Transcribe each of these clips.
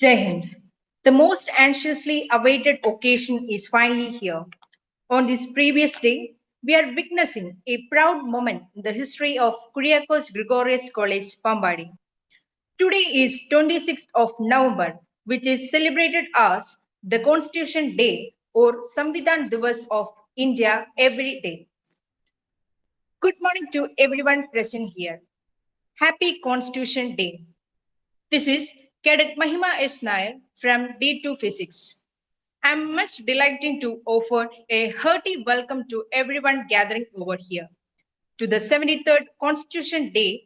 Jai Hind. The most anxiously awaited occasion is finally here. On this previous day, we are witnessing a proud moment in the history of Kuriakose Gregorius College, Pambadi. Today is 26th of November, which is celebrated as the Constitution Day or Samvidhan Divas of India every day. Good morning to everyone present here. Happy Constitution Day. This is Cadet Mahima S. Nair from D2 Physics. I'm much delighted to offer a hearty welcome to everyone gathering over here to the 73rd Constitution Day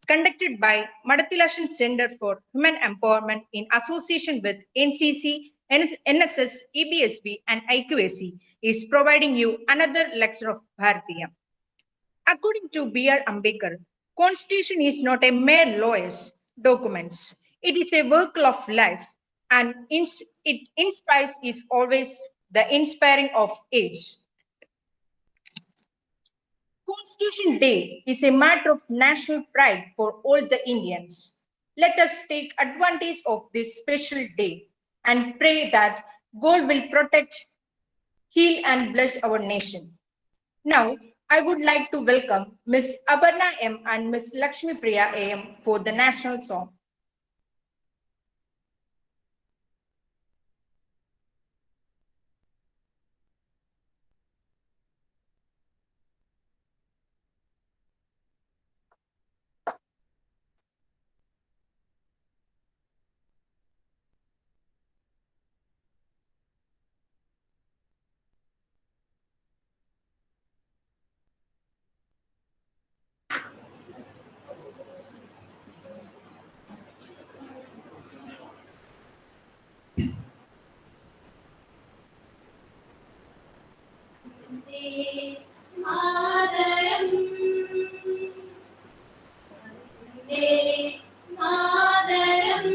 conducted by Madathilashan Center for Human Empowerment in association with NCC, NSS, EBSB, and IQAC is providing you another lecture of Bharatiya. According to B.R. Ambedkar, Constitution is not a mere lawyer's documents. It is a work of life, and it inspires is always the inspiring of age. Constitution Day is a matter of national pride for all the Indians. Let us take advantage of this special day and pray that God will protect, heal, and bless our nation. Now, I would like to welcome Ms. Aparna M. and Ms. Lakshmi Priya A.M. for the national song. Madaram Madaram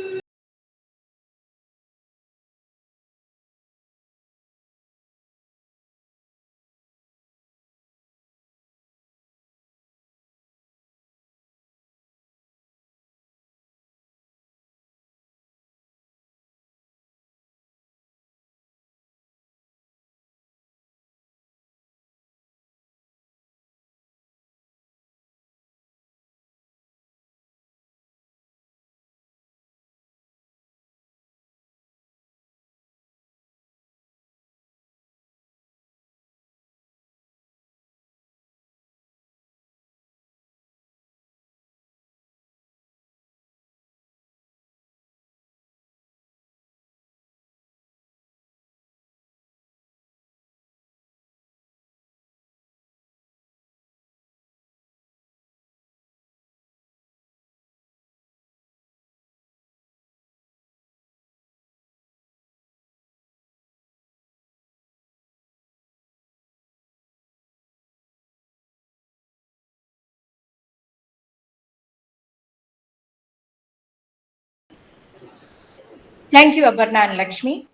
Thank you, Aparna and Lakshmi.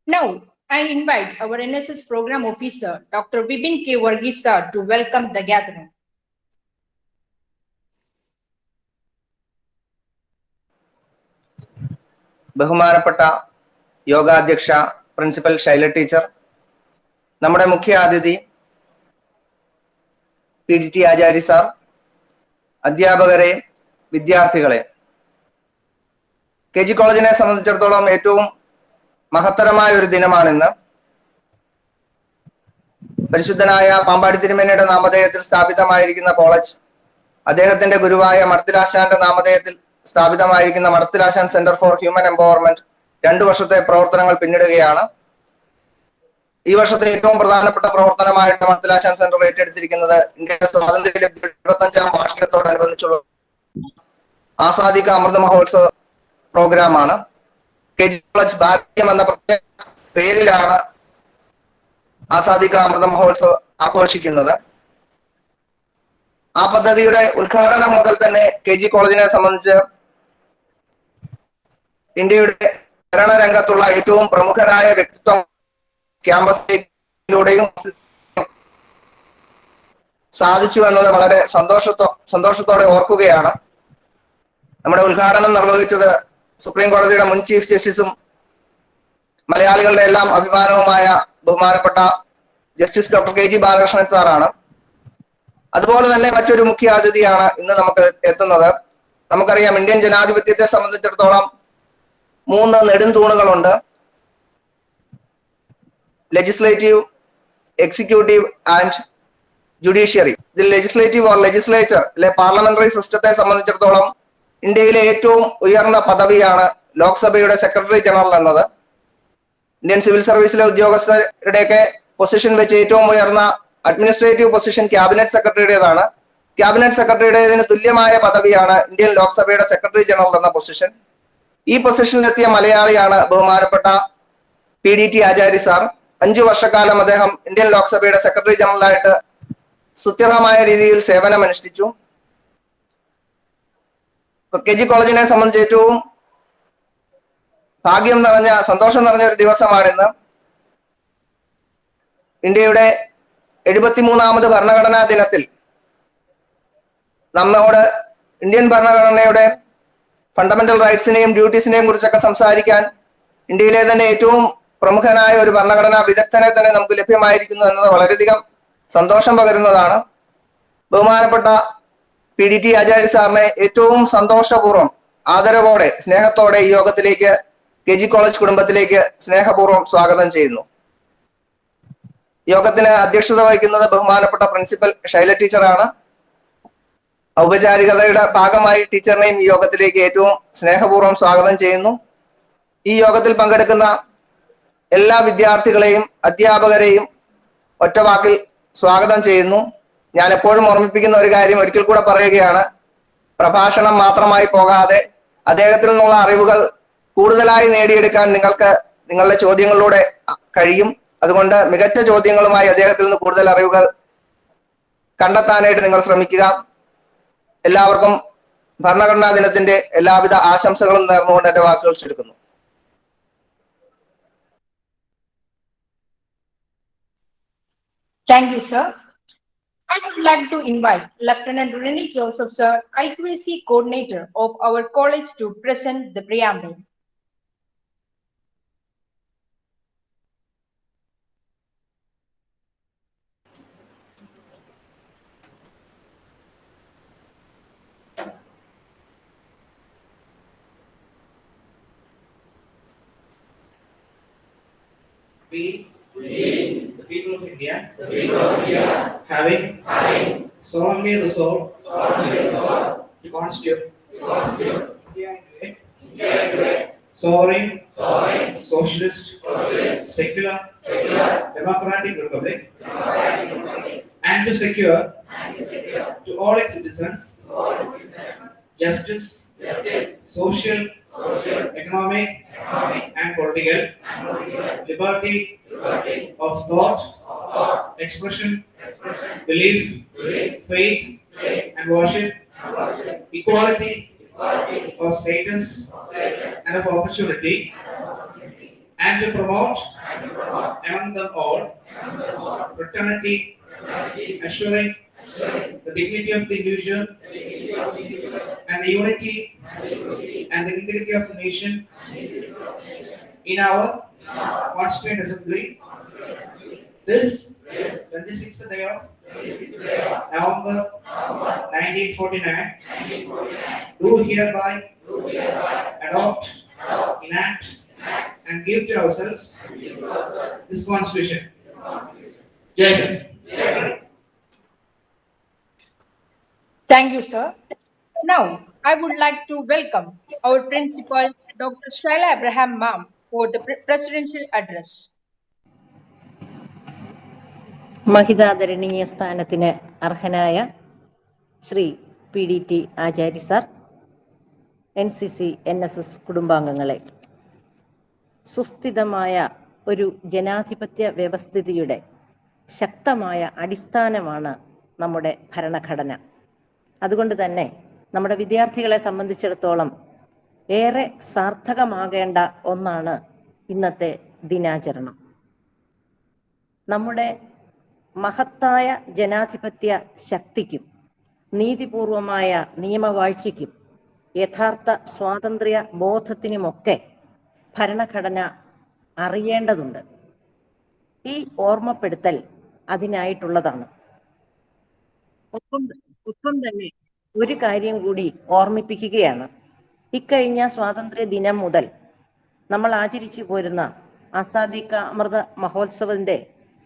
Now, I invite our NSS Program Officer, Dr. Vibin K. Varghese, to welcome the gathering. ബഹുമാനപ്പെട്ട യോഗാധ്യക്ഷ principal Shaila teacher, നമ്മുടെ മുഖ്യ അതിഥി PDT ആചാര്യ sir, അധ്യാപകരെ, വിദ്യാർത്ഥികളെ, KG കോളേജിനെ സംബന്ധിച്ചിടത്തോളം ഏറ്റവും മഹത്തരമായ ഒരു ദിനമാണിന്ന്. പരിശുദ്ധനായ പാമ്പാടി തിരുമേനിയുടെ നാമധേയത്തിൽ സ്ഥാപിതമായിരിക്കുന്ന കോളേജ് അദ്ദേഹത്തിന്റെ ഗുരുവായ മടത്തിലാശാന്റെ നാമധേയത്തിൽ സ്ഥാപിതമായിരിക്കുന്ന മടത്തിലാശാൻ സെന്റർ ഫോർ ഹ്യൂമൻ എംപവർമെന്റ് 2 വർഷത്തെ പ്രവർത്തനങ്ങൾ പിന്നിടുകയാണ്. ഈ വർഷത്തെ ഏറ്റവും പ്രധാനപ്പെട്ട പ്രവർത്തനമായിട്ട് മടത്തിലാശാൻ സെന്റർ ഏറ്റെടുത്തിരിക്കുന്നത് ഇന്ത്യയുടെ സ്വാതന്ത്ര്യ 75ാം വാർഷികത്തോടനുബന്ധിച്ചുള്ള ആസാദി കാ അമൃത മഹോത്സവ പ്രോഗ്രാമാണ്. KG കോളേജ് ഭാരതീയം എന്ന പ്രത്യേക പേരിലാണ് ആസാദി കാ അമൃത മഹോത്സവം ആഘോഷിക്കുന്നത്. ആ പദ്ധതിയുടെ ഉദ്ഘാടനം മുതൽ തന്നെ KG കോളേജിനെ സംബന്ധിച്ച് ഇന്ത്യയുടെ ഭരണരംഗത്തുള്ള ഏറ്റവും പ്രമുഖരായ വ്യക്തിത്വം ക്യാമ്പസിലൂടെയും സാധിച്ചു എന്നത് വളരെ സന്തോഷത്തോടെ ഓർക്കുകയാണ്. നമ്മുടെ ഉദ്ഘാടനം നിർവഹിച്ചത് സുപ്രീം കോടതിയുടെ മുൻ ചീഫ് ജസ്റ്റിസും മലയാളികളുടെ എല്ലാം അഭിമാനവുമായ ബഹുമാനപ്പെട്ട justice doctor K G Balakrishnan സാറാണ്. അതുപോലെ തന്നെ മറ്റൊരു മുഖ്യ അതിഥിയാണ് ഇന്ന് നമുക്ക് എത്തുന്നത്. നമുക്കറിയാം, ഇന്ത്യൻ ജനാധിപത്യത്തെ സംബന്ധിച്ചിടത്തോളം 3 നെടുംതൂണുകളുണ്ട്: ലെജിസ്ലേറ്റീവ്, എക്സിക്യൂട്ടീവ് ആൻഡ് ജുഡീഷ്യറി. ഇതിൽ ലെജിസ്ലേറ്റീവ് ഓർ ലെജിസ്ലേച്ചർ അല്ലെ പാർലമെന്ററി സിസ്റ്റത്തെ സംബന്ധിച്ചിടത്തോളം ഇന്ത്യയിലെ ഏറ്റവും ഉയർന്ന പദവിയാണ് ലോക്സഭയുടെ സെക്രട്ടറി ജനറൽ എന്നത്. ഇന്ത്യൻ സിവിൽ സർവീസിലെ ഉദ്യോഗസ്ഥരുടെയൊക്കെ പൊസിഷൻ വെച്ച് ഏറ്റവും ഉയർന്ന അഡ്മിനിസ്ട്രേറ്റീവ് പൊസിഷൻ ക്യാബിനറ്റ് സെക്രട്ടറിയുടേതാണ്. ക്യാബിനറ്റ് സെക്രട്ടറിയുടേതിന് തുല്യമായ പദവിയാണ് ഇന്ത്യൻ ലോക്സഭയുടെ സെക്രട്ടറി ജനറൽ എന്ന പൊസിഷൻ. ഈ പൊസിഷനിലെത്തിയ മലയാളിയാണ് ബഹുമാനപ്പെട്ട PDT ആചാര്യ സാർ. 5 വർഷക്കാലം അദ്ദേഹം ഇന്ത്യൻ ലോക്സഭയുടെ സെക്രട്ടറി ജനറലായിട്ട് സുത്യർഹമായ രീതിയിൽ സേവനമനുഷ്ഠിച്ചു. KG കോളേജിനെ സംബന്ധിച്ച് ഏറ്റവും ഭാഗ്യം നിറഞ്ഞ, സന്തോഷം നിറഞ്ഞ ഒരു ദിവസമാണിന്ന്. ഇന്ത്യയുടെ 73ാമത് ഭരണഘടനാ ദിനത്തിൽ നമ്മോട് ഇന്ത്യൻ ഭരണഘടനയുടെ ഫണ്ടമെന്റൽ റൈറ്റ്സിനെയും ഡ്യൂട്ടീസിനെയും കുറിച്ചൊക്കെ സംസാരിക്കാൻ ഇന്ത്യയിലെ തന്നെ ഏറ്റവും പ്രമുഖനായ ഒരു ഭരണഘടനാ വിദഗ്ധനെ തന്നെ നമുക്ക് ലഭ്യമായിരിക്കുന്നു എന്നത് വളരെയധികം സന്തോഷം പകരുന്നതാണ്. ബഹുമാനപ്പെട്ട PDT ആചാര്യ സാറിനെ ഏറ്റവും സന്തോഷപൂർവ്വം, ആദരവോടെ, സ്നേഹത്തോടെ ഈ യോഗത്തിലേക്ക്, KG കോളേജ് കുടുംബത്തിലേക്ക് സ്നേഹപൂർവ്വം സ്വാഗതം ചെയ്യുന്നു. യോഗത്തിന് അധ്യക്ഷത വഹിക്കുന്നത് ബഹുമാനപ്പെട്ട പ്രിൻസിപ്പൽ ശൈല ടീച്ചറാണ്. ഔപചാരികതയുടെ ഭാഗമായി ടീച്ചറിനെയും ഈ യോഗത്തിലേക്ക് ഏറ്റവും സ്നേഹപൂർവ്വം സ്വാഗതം ചെയ്യുന്നു. ഈ യോഗത്തിൽ പങ്കെടുക്കുന്ന എല്ലാ വിദ്യാർത്ഥികളെയും അധ്യാപകരെയും ഒറ്റവാക്കിൽ സ്വാഗതം ചെയ്യുന്നു. ഞാൻ എപ്പോഴും ഓർമ്മിപ്പിക്കുന്ന ഒരു കാര്യം ഒരിക്കൽ കൂടെ പറയുകയാണ്: പ്രഭാഷണം മാത്രമായി പോകാതെ അദ്ദേഹത്തിൽ നിന്നുള്ള അറിവുകൾ കൂടുതലായി നേടിയെടുക്കാൻ നിങ്ങൾക്ക് നിങ്ങളുടെ ചോദ്യങ്ങളിലൂടെ കഴിയും. അതുകൊണ്ട് മികച്ച ചോദ്യങ്ങളുമായി അദ്ദേഹത്തിൽ നിന്ന് കൂടുതൽ അറിവുകൾ കണ്ടെത്താനായിട്ട് നിങ്ങൾ ശ്രമിക്കുക. എല്ലാവർക്കും ഭരണഘടനാ ദിനത്തിന്റെ എല്ലാവിധ ആശംസകളും നേർന്നുകൊണ്ട് എന്റെ വാക്കുകൾ ചുരുക്കുന്നു. Thank you, sir. I would like to invite Lieutenant Rennie Joseph, sir, IQAC coordinator of our college, to present the preamble. We, the people of India, having solemnly resolved to constitute India into a sovereign, socialist, secular, democratic republic, and to secure to all its citizens justice, social, economic, and political liberty of thought, expression, belief, faith, and worship, equality of status and of opportunity, and to promote among them all fraternity, assuring the dignity of the individual and the unity and the integrity of the nation in our Constituent Assembly. This 26th day of November 1949, do hereby adopt, enact, and give to ourselves this Constitution. Jai Hind. Thank you, sir. Now, I would like to welcome our principal, Dr. Shaila Abraham Ma'am, for the presidential address. മഹിതാദരണീയ സ്ഥാനത്തിന് അർഹനായ Shri PDT ആചാര്യ sir, NCC NSS കുടുംബാംഗങ്ങളെ, സുസ്ഥിതമായ ഒരു ജനാധിപത്യ വ്യവസ്ഥിതിയുടെ ശക്തമായ അടിസ്ഥാനമാണ് നമ്മുടെ ഭരണഘടന. അതുകൊണ്ട് തന്നെ നമ്മുടെ വിദ്യാർത്ഥികളെ സംബന്ധിച്ചിടത്തോളം ഏറെ സാർത്ഥകമാകേണ്ട ഒന്നാണ് ഇന്നത്തെ ദിനാചരണം. നമ്മുടെ മഹത്തായ ജനാധിപത്യ ശക്തിക്കും നീതിപൂർവമായ നിയമവാഴ്ചയ്ക്കും യഥാർത്ഥ സ്വാതന്ത്ര്യ ബോധത്തിനുമൊക്കെ ഭരണഘടന അറിയേണ്ടതുണ്ട്. ഈ ഓർമ്മപ്പെടുത്തൽ അതിനായിട്ടുള്ളതാണ്. ഒപ്പം തന്നെ ഒരു കാര്യം കൂടി ഓർമ്മിപ്പിക്കുകയാണ്. ഇക്കഴിഞ്ഞ സ്വാതന്ത്ര്യ ദിനം മുതൽ നമ്മൾ ആചരിച്ചു പോരുന്ന ആസാദി കാ അമൃത മഹോത്സവത്തിന്റെ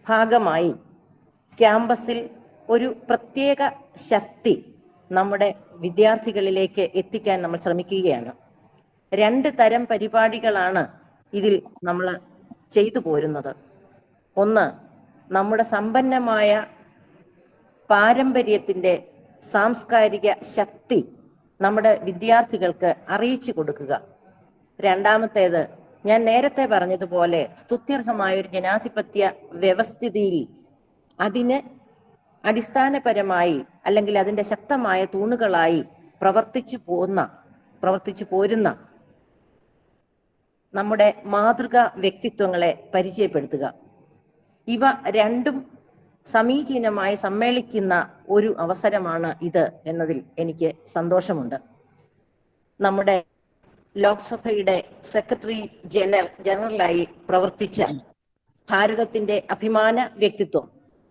ഭാഗമായി ക്യാമ്പസിൽ ഒരു പ്രത്യേക ശക്തി നമ്മുടെ വിദ്യാർത്ഥികളിലേക്ക് എത്തിക്കാൻ നമ്മൾ ശ്രമിക്കുകയാണ്. 2 തരം പരിപാടികളാണ് ഇതിൽ നമ്മൾ ചെയ്തു പോരുന്നത്. ഒന്ന്, നമ്മുടെ സമ്പന്നമായ പാരമ്പര്യത്തിൻ്റെ സാംസ്കാരിക ശക്തി നമ്മുടെ വിദ്യാർത്ഥികൾക്ക് അറിയിച്ചു കൊടുക്കുക. രണ്ടാമത്തേത്, ഞാൻ നേരത്തെ പറഞ്ഞതുപോലെ സ്തുത്യർഹമായ ഒരു ജനാധിപത്യ വ്യവസ്ഥിതിയിൽ അതിന് അടിസ്ഥാനപരമായി അല്ലെങ്കിൽ അതിൻ്റെ ശക്തമായ തൂണുകളായി പ്രവർത്തിച്ചു പോരുന്ന നമ്മുടെ മാതൃകാ വ്യക്തിത്വങ്ങളെ പരിചയപ്പെടുത്തുക. ഇവ രണ്ടും സമീചീനമായി സമ്മേളിക്കുന്ന ഒരു അവസരമാണ് ഇത് എന്നതിൽ എനിക്ക് സന്തോഷമുണ്ട്. നമ്മുടെ ലോക്സഭയുടെ സെക്രട്ടറി ജനറലായി പ്രവർത്തിച്ച ഭാരതത്തിന്റെ അഭിമാന വ്യക്തിത്വം,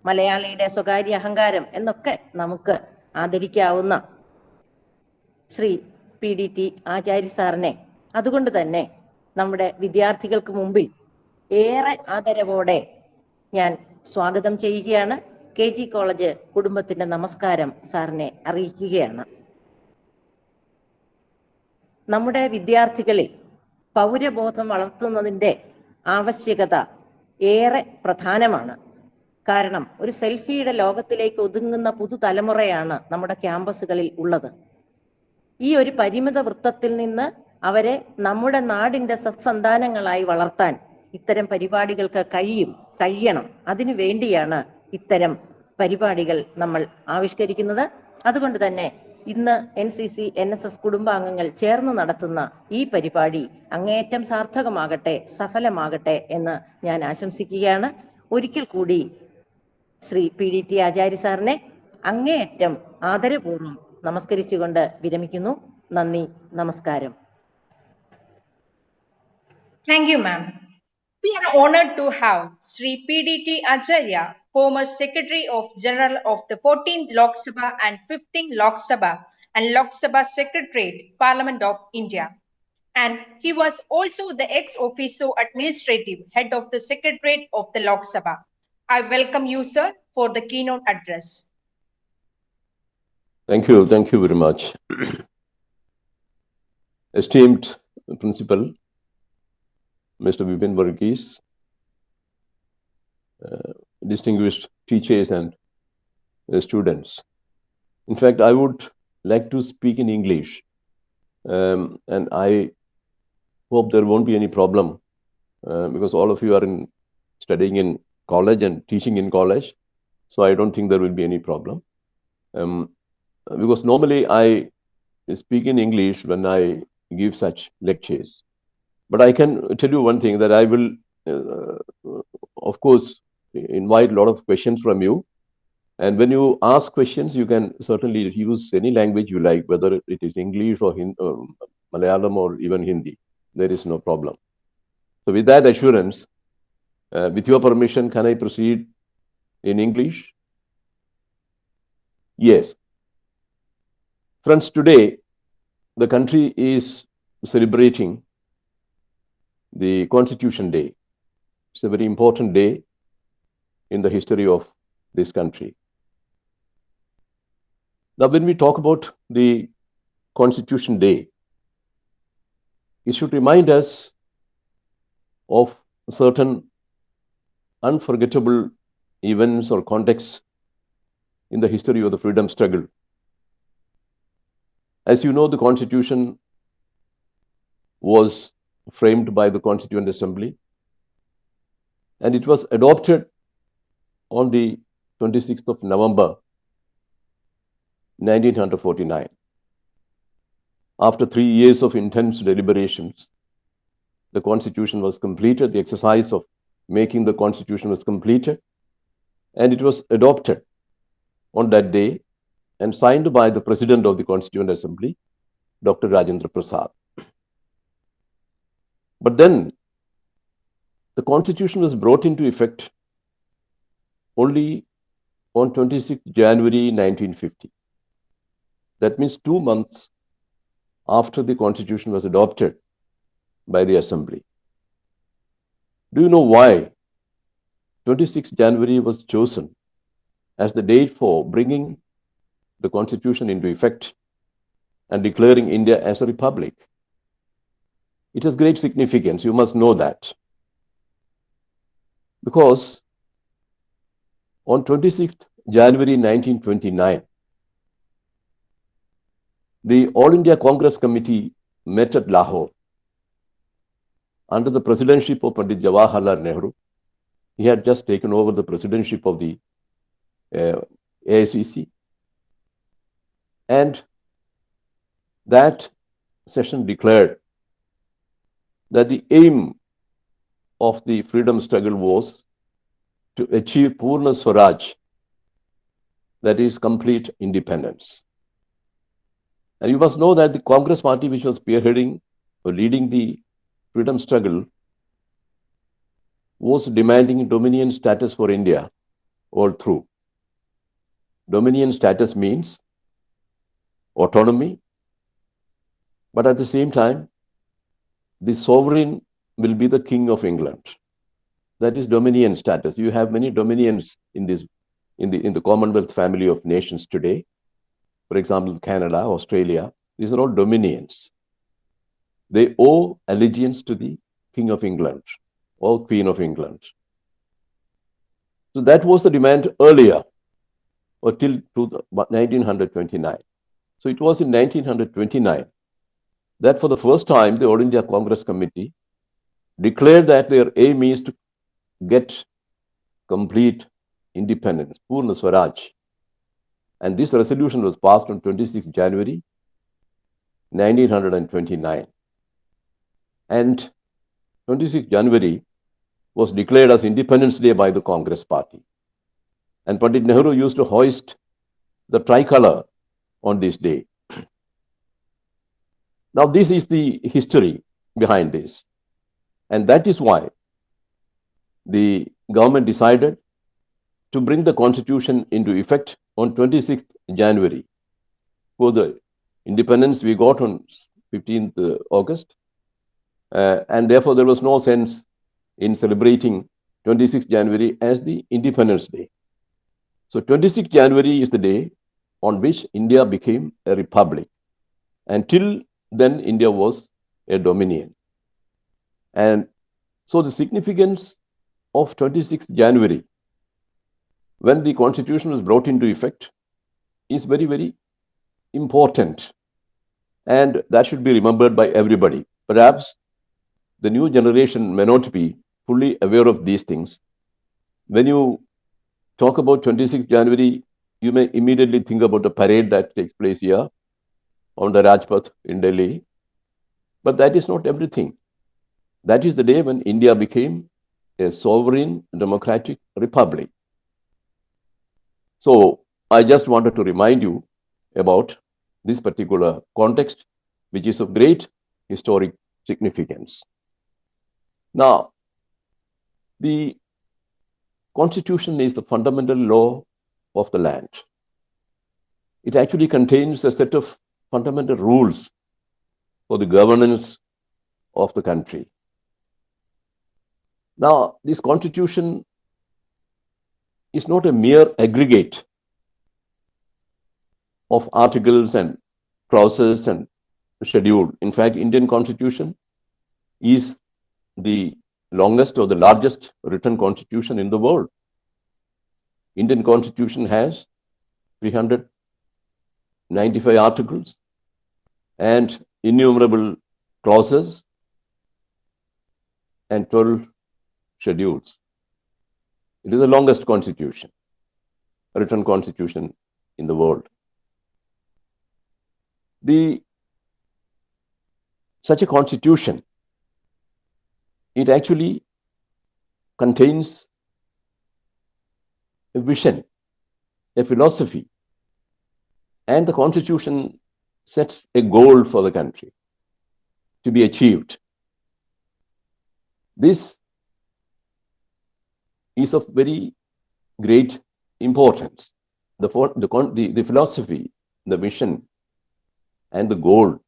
മലയാളിയുടെ സ്വകാര്യ അഹങ്കാരം എന്നൊക്കെ നമുക്ക് ആദരിക്കാവുന്ന ശ്രീ PDT ആചാര്യ സാറിനെ അതുകൊണ്ട് തന്നെ നമ്മുടെ വിദ്യാർത്ഥികൾക്ക് മുമ്പിൽ ഏറെ ആദരവോടെ ഞാൻ സ്വാഗതം ചെയ്യുകയാണ്. KG കോളേജ് കുടുംബത്തിന്റെ നമസ്കാരം സാറിനെ അറിയിക്കുകയാണ്. നമ്മുടെ വിദ്യാർത്ഥികളിൽ പൗരബോധം വളർത്തുന്നതിൻ്റെ ആവശ്യകത ഏറെ പ്രധാനമാണ്. കാരണം ഒരു സെൽഫിയുടെ ലോകത്തിലേക്ക് ഒതുങ്ങുന്ന പുതുതലമുറയാണ് നമ്മുടെ ക്യാമ്പസുകളിൽ ഉള്ളത്. ഈ ഒരു പരിമിത വൃത്തത്തിൽ നിന്ന് അവരെ നമ്മുടെ നാടിൻ്റെ സത്സന്താനങ്ങളായി വളർത്താൻ ഇത്തരം പരിപാടികൾക്ക് കഴിയണം. അതിനു വേണ്ടിയാണ് ഇത്തരം പരിപാടികൾ നമ്മൾ ആവിഷ്കരിക്കുന്നത്. അതുകൊണ്ട് തന്നെ ഇന്ന് NCC NSS കുടുംബാംഗങ്ങൾ ചേർന്ന് നടത്തുന്ന ഈ പരിപാടി അങ്ങേയറ്റം സാർത്ഥകമാകട്ടെ, സഫലമാകട്ടെ എന്ന് ഞാൻ ആശംസിക്കുകയാണ്. ഒരിക്കൽ കൂടി ശ്രീ PDT ആചാര്യ സാറിനെ അങ്ങേയറ്റം ആദരപൂർവ്വം നമസ്കരിച്ചുകൊണ്ട് വിരമിക്കുന്നു. നന്ദി, നമസ്കാരം. Thank you, ma'am. We are honored to have Sri PDT Acharya, former Secretary of General of the 14th Lok Sabha and 15th Lok Sabha and Lok Sabha Secretariat, Parliament of India. And he was also the ex officio administrative head of the Secretariat of the Lok Sabha. I welcome you, sir, for the keynote address. Thank you very much. Esteemed Principal, Mr. Vipin Varghese, distinguished teachers and students. In fact, I would like to speak in English, and I hope there won't be any problem because all of you are studying in college and teaching in college, so I don't think there will be any problem. Because normally I speak in English when I give such lectures. But I can tell you one thing, that I will, of course, invite a lot of questions from you. And when you ask questions, you can certainly use any language you like, whether it is English or Malayalam or even Hindi. There is no problem. So with that assurance, with your permission, can I proceed in English? Yes. Friends, today, the country is celebrating the Constitution Day. It's a very important day in the history of this country. Now, when we talk about the Constitution Day, it should remind us of certain unforgettable events or contexts in the history of the freedom struggle. As you know, the Constitution was framed by the Constituent Assembly, and it was adopted on the 26th of November 1949. After 3 years of intense deliberations, the Constitution was completed, the exercise of making the Constitution was completed, and it was adopted on that day and signed by the President of the Constituent Assembly, Dr. Rajendra Prasad. But then the constitution was brought into effect only on 26th January 1950. That means 2 months after the constitution was adopted by the assembly. Do you know why 26th January was chosen as the date for bringing the constitution into effect and declaring India as a republic? It has great significance, you must know that. Because on 26th January 1929, the All India Congress Committee met at Lahore under the presidency of Pandit Jawaharlal Nehru. He had just taken over the presidency of the AICC. And that session declared that the aim of the freedom struggle was to achieve Purna Swaraj, that is complete independence. And you must know that the Congress party, which was spearheading or leading the freedom struggle, was demanding dominion status for India all through. Dominion status means autonomy, but at the same time, the sovereign will be the King of England. That is dominion status. You have many dominions in the Commonwealth family of nations today. For example, Canada, Australia, these are all dominions. They owe allegiance to the King of England or Queen of England. So that was the demand earlier, or till 1929. So it was in 1929 that for the first time the All India Congress Committee declared that their aim is to get complete independence, Purna Swaraj. And this resolution was passed on 26 January 1929. And 26 January was declared as Independence Day by the Congress Party. And Pandit Nehru used to hoist the tricolor on this day. Now, this is the history behind this. And that is why the government decided to bring the constitution into effect on 26th January. For the independence we got on 15th August. And therefore, there was no sense in celebrating 26th January as the Independence Day. So 26th January is the day on which India became a republic. Until then, India was a dominion. And so the significance of 26th January, when the constitution was brought into effect, is very, very important. And that should be remembered by everybody. Perhaps the new generation may not be fully aware of these things. When you talk about 26th January, you may immediately think about a parade that takes place here on the Rajpath in Delhi. But that is not everything. That is the day when India became a sovereign democratic republic. So I just wanted to remind you about this particular context, which is of great historic significance. Now, the Constitution is the fundamental law of the land. It actually contains a set of fundamental rules for the governance of the country. Now, this Constitution is not a mere aggregate of articles and clauses and schedule. In fact, Indian Constitution is the longest or the largest written constitution in the world. Indian Constitution has 395 articles and innumerable clauses and 12 schedules. It is the longest constitution, written constitution in the world. Such a constitution, it actually contains a vision, a philosophy, and the constitution sets a goal for the country to be achieved. This is of very great importance. The philosophy, the vision, and the goal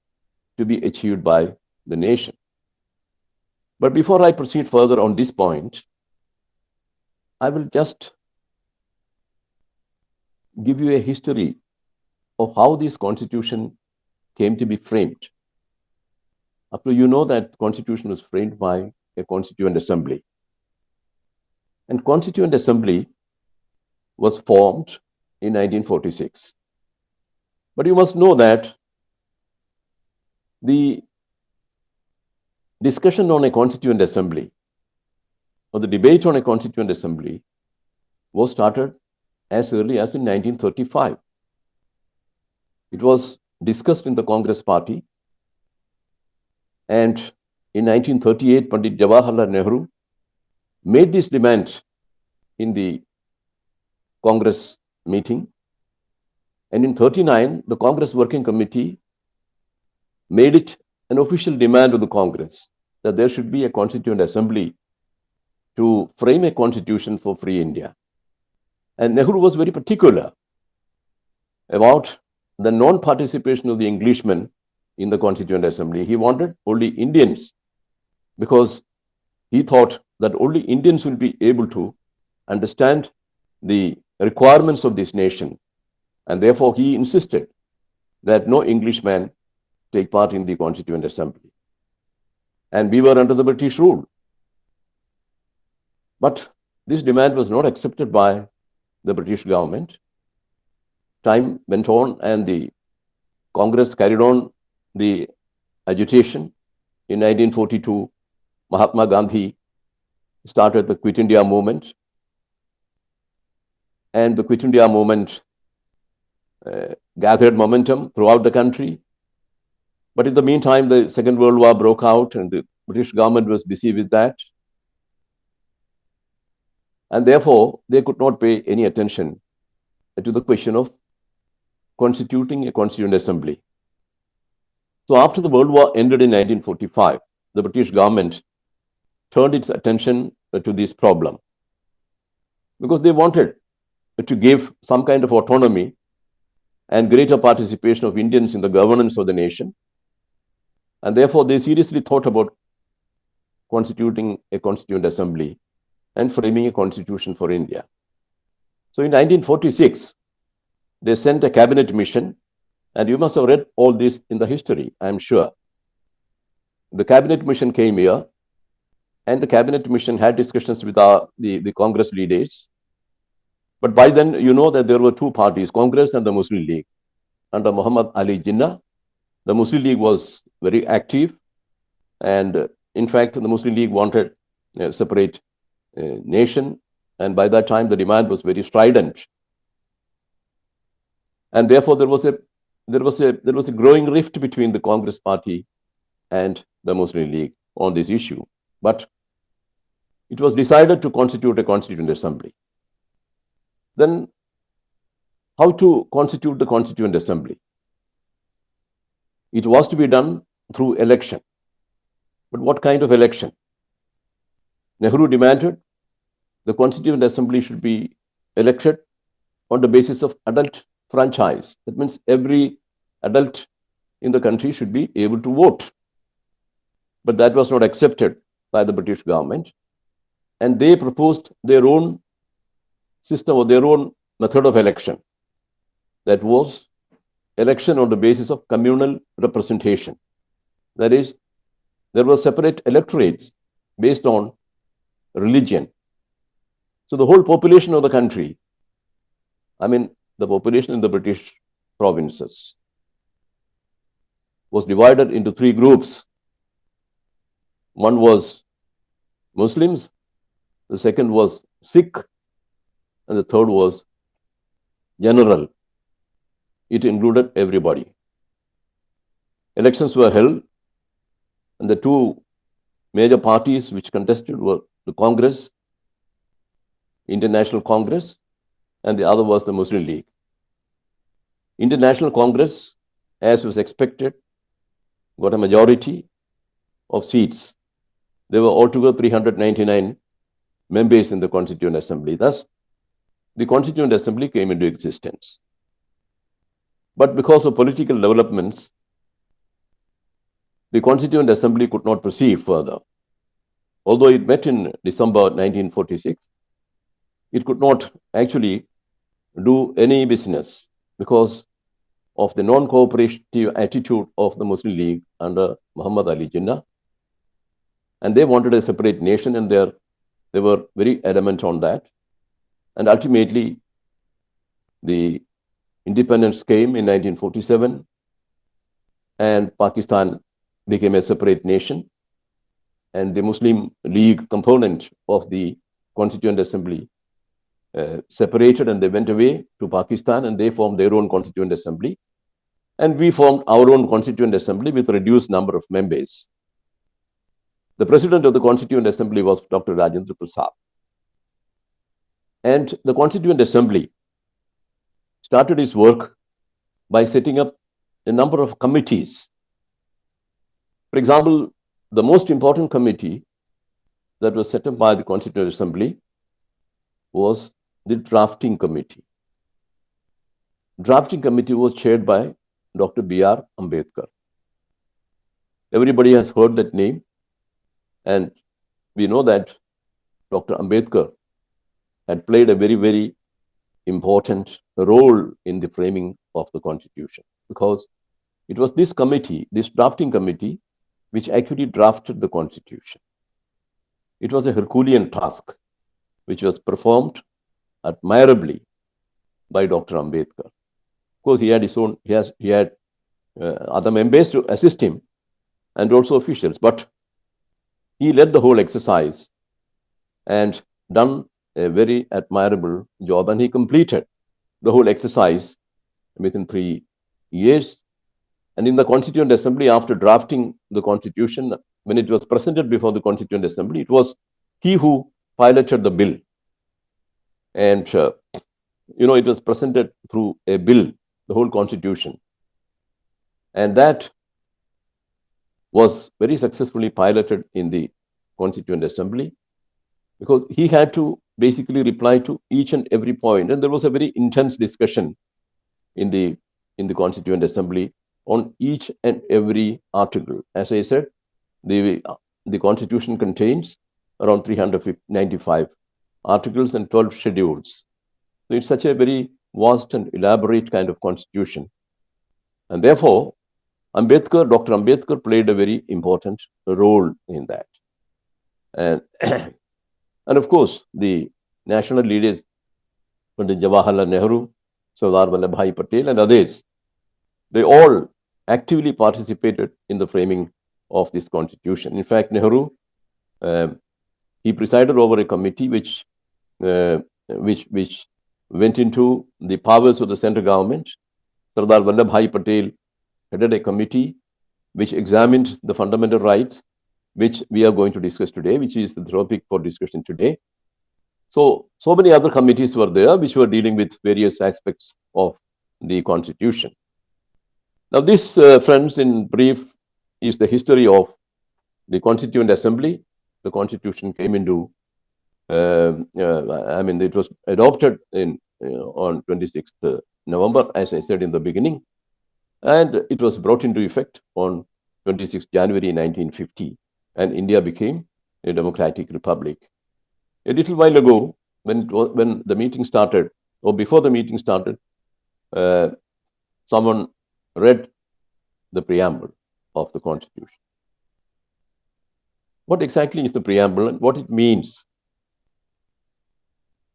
to be achieved by the nation. But before I proceed further on this point, I will just give you a history of how this constitution came to be framed. After you know that constitution was framed by a constituent assembly. And constituent assembly was formed in 1946. But you must know that the discussion on a constituent assembly or the debate on a constituent assembly was started as early as in 1935. It was discussed in the Congress party, and in 1938 Pandit Jawaharlal Nehru made this demand in the Congress meeting, and in 1939 the Congress Working Committee made it an official demand of the Congress that there should be a constituent assembly to frame a constitution for free India. And Nehru was very particular about the non-participation of the Englishmen in the Constituent Assembly. He wanted only Indians because he thought that only Indians will be able to understand the requirements of this nation. And therefore, he insisted that no Englishman take part in the Constituent Assembly. And we were under the British rule. But this demand was not accepted by the British government. Time went on and the Congress carried on the agitation. In 1942, Mahatma Gandhi started the Quit India movement. And the Quit India movement gathered momentum throughout the country. But in the meantime, the Second World War broke out and the British government was busy with that. And therefore, they could not pay any attention to the question of constituting a constituent assembly. So after the World War ended in 1945, the British government turned its attention to this problem because they wanted to give some kind of autonomy and greater participation of Indians in the governance of the nation. And therefore, they seriously thought about constituting a constituent assembly and framing a constitution for India. So in 1946, they sent a cabinet mission, and you must have read all this in the history, I'm sure. The cabinet mission came here, and the cabinet mission had discussions with the Congress leaders. But by then, you know that there were two parties, Congress and the Muslim League. Under Muhammad Ali Jinnah, the Muslim League was very active, and in fact, the Muslim League wanted a separate nation, and by that time the demand was very strident, and therefore there was a growing rift between the Congress party and the Muslim League on this issue. But it was decided to constitute a constituent assembly. Then, how to constitute the constituent assembly? It was to be done through election. But what kind of election? Nehru demanded the Constituent Assembly should be elected on the basis of adult franchise. That means every adult in the country should be able to vote. But that was not accepted by the British government. And they proposed their own system or their own method of election. That was election on the basis of communal representation. That is, there were separate electorates based on religion. So the whole population of the country, I mean, the population in the British provinces, was divided into three groups. One was Muslims, the second was Sikh, and the third was general. It included everybody. Elections were held, and the two major parties which contested were the Congress, Indian National Congress, and the other was the Muslim League. Indian National Congress as was expected, got a majority of seats. There were altogether 399 members in the Constituent Assembly. Thus, the Constituent Assembly came into existence. But because of political developments, the Constituent Assembly could not proceed further. Although it met in December 1946, it could not actually do any business because of the non-cooperative attitude of the Muslim League under Muhammad Ali Jinnah. And they wanted a separate nation, and they were very adamant on that. And ultimately, the independence came in 1947, and Pakistan became a separate nation. And the Muslim League component of the Constituent Assembly separated, and they went away to Pakistan, and they formed their own Constituent Assembly. And we formed our own Constituent Assembly with a reduced number of members. The president of the Constituent Assembly was Dr. Rajendra Prasad. And the Constituent Assembly started its work by setting up a number of committees. For example, the most important committee that was set up by the Constituent Assembly was the Drafting Committee. Drafting Committee was chaired by Dr. B.R. Ambedkar. Everybody has heard that name, and we know that Dr. Ambedkar had played a very, very important role in the framing of the Constitution, because it was this committee, this drafting committee, which actually drafted the Constitution. It was a Herculean task, which was performed admirably by Dr. Ambedkar. Of course, he had his own, he had other members to assist him, and also officials, but he led the whole exercise and done a very admirable job, and he completed the whole exercise within 3 years. And in the Constituent Assembly, after drafting the Constitution, when it was presented before the Constituent Assembly, it was he who piloted the bill. And, it was presented through a bill, the whole Constitution. And that was very successfully piloted in the Constituent Assembly, because he had to basically reply to each and every point. And there was a very intense discussion in the Constituent Assembly on each and every article. As I said, the Constitution contains around 395 articles and 12 schedules. So it's such a very vast and elaborate kind of Constitution. And therefore, Dr. Ambedkar played a very important role in that. And, and of course, the national leaders, Pandit Jawaharlal Nehru, Sardar Vallabhbhai Patel, and others, they all actively participated in the framing of this Constitution. In fact, Nehru, he presided over a committee which went into the powers of the central government. Sardar Vallabhbhai Patel headed a committee which examined the fundamental rights, which we are going to discuss today, which is the topic for discussion today. So many other committees were there which were dealing with various aspects of the Constitution. Now this, friends, in brief, is the history of the Constituent Assembly. The Constitution came into, it was adopted on 26th November, as I said in the beginning, and it was brought into effect on 26th January 1950, and India became a democratic republic. A little while ago, when the meeting started, or before the meeting started, someone read the preamble of the Constitution. What exactly is the preamble and what it means?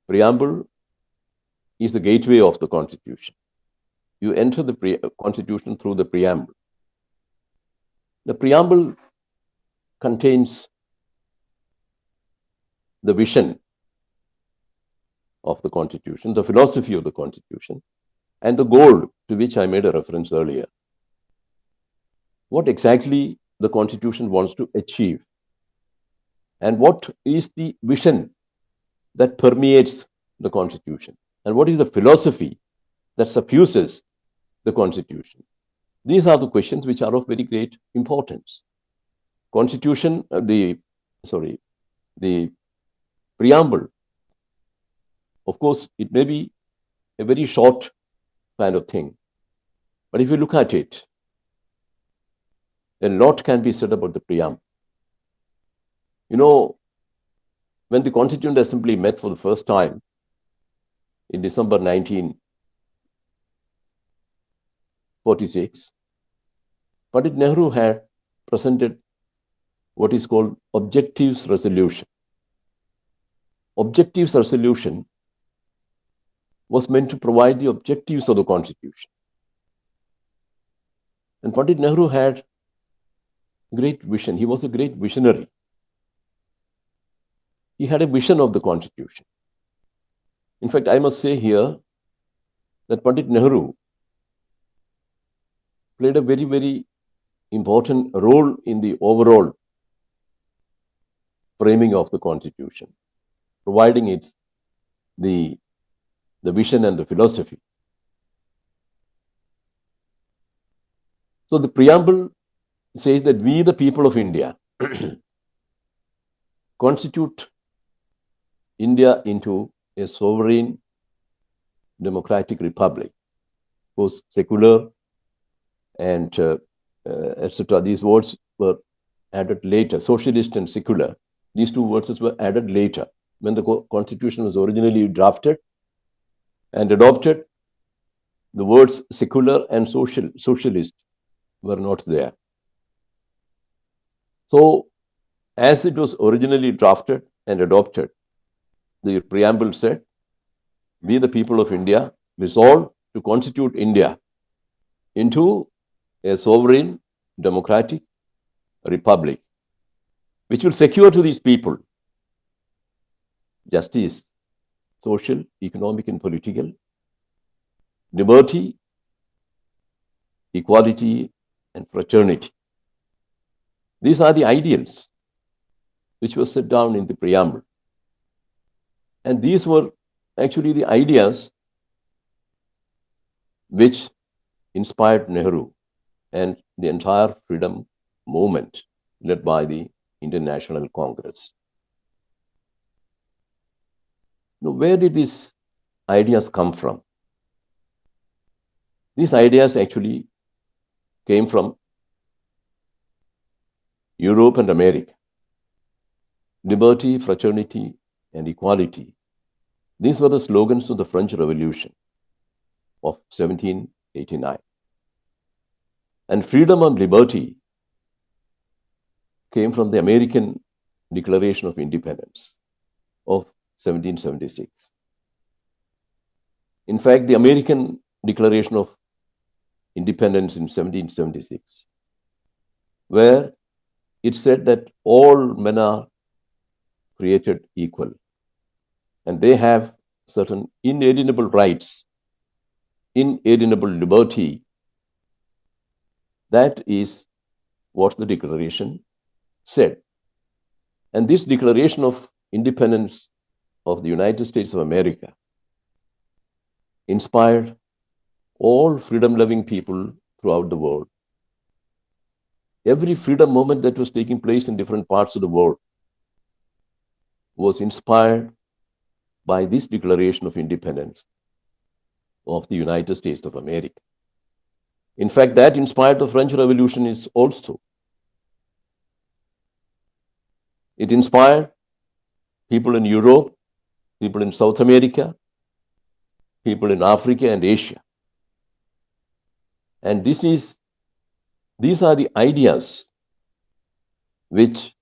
Preamble is the gateway of the Constitution. You enter the Constitution through the preamble. The preamble contains the vision of the Constitution, the philosophy of the Constitution, and the goal to which I made a reference earlier. What exactly the Constitution wants to achieve, and what is the vision that permeates the Constitution, and what is the philosophy that suffuses the Constitution. These are the questions which are of very great importance. Constitution, the preamble, of course, it may be a very short kind of thing. But if you look at it, a lot can be said about the preamble. You know, when the Constituent Assembly met for the first time in December 1946, Pandit Nehru had presented what is called Objectives Resolution. Objectives Resolution was meant to provide the objectives of the Constitution. And Pandit Nehru had great vision. He was a great visionary. He had a vision of the Constitution. In fact, I must say here that Pandit Nehru played a very, very important role in the overall framing of the Constitution, providing its the vision and the philosophy. So the preamble says that we, the people of India, constitute India into a sovereign democratic republic, was secular and etc. These words were added later. Socialist and secular, these two words were added later when the Constitution was originally drafted and adopted. The words secular and socialist were not there. So, as it was originally drafted and adopted, the preamble said, we, the people of India, resolve to constitute India into a sovereign democratic republic, which will secure to these people justice, social, economic, and political, liberty, equality, and fraternity. These are the ideals which were set down in the preamble. And these were actually the ideas which inspired Nehru and the entire freedom movement led by the Indian National Congress. Now, where did these ideas come from? These ideas actually came from Europe and America. Liberty, fraternity, and equality. These were the slogans of the French Revolution of 1789. And freedom and liberty came from the American Declaration of Independence of 1776. In fact, the American Declaration of Independence in 1776, where it said that all men are created equal and they have certain inalienable rights, inalienable liberty. That is what the declaration said. And this Declaration of Independence of the United States of America inspired all freedom-loving people throughout the world. Every freedom movement that was taking place in different parts of the world was inspired by this Declaration of Independence of the United States of America. In fact, that inspired the French Revolution also. It inspired people in Europe, people in South America, people in Africa and Asia. And these are the ideas which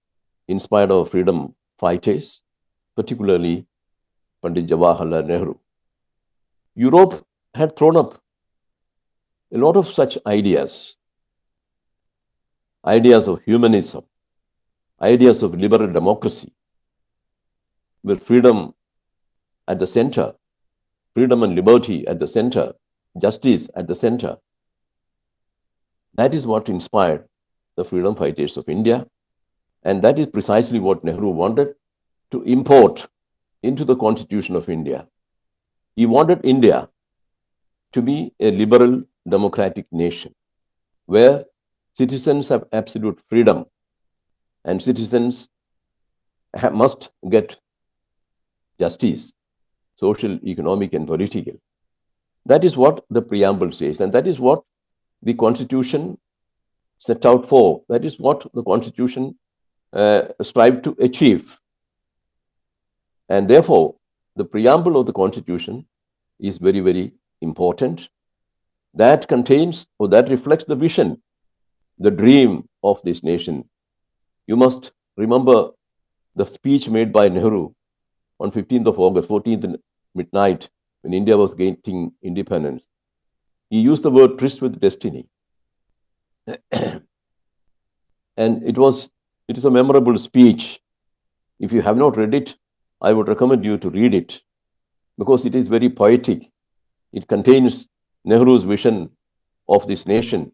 inspired our freedom fighters, particularly Pandit Jawaharlal Nehru. Europe had thrown up a lot of such ideas of humanism, ideas of liberal democracy, with freedom at the center, freedom and liberty at the center, justice at the center. That is what inspired the freedom fighters of India. And that is precisely what Nehru wanted to import into the Constitution of India. He wanted India to be a liberal democratic nation. where citizens have absolute freedom and citizens must get justice, social, economic, and political. That is what the preamble says, and that is what the Constitution set out for. That is what the Constitution strive to achieve. And therefore, the preamble of the Constitution is very, very important. That contains or that reflects the vision, the dream of this nation. You must remember the speech made by Nehru on 15th of August, 14th midnight, when India was gaining independence. He used the word tryst with destiny. And it is a memorable speech. If you have not read it, I would recommend you to read it because it is very poetic. It contains Nehru's vision of this nation.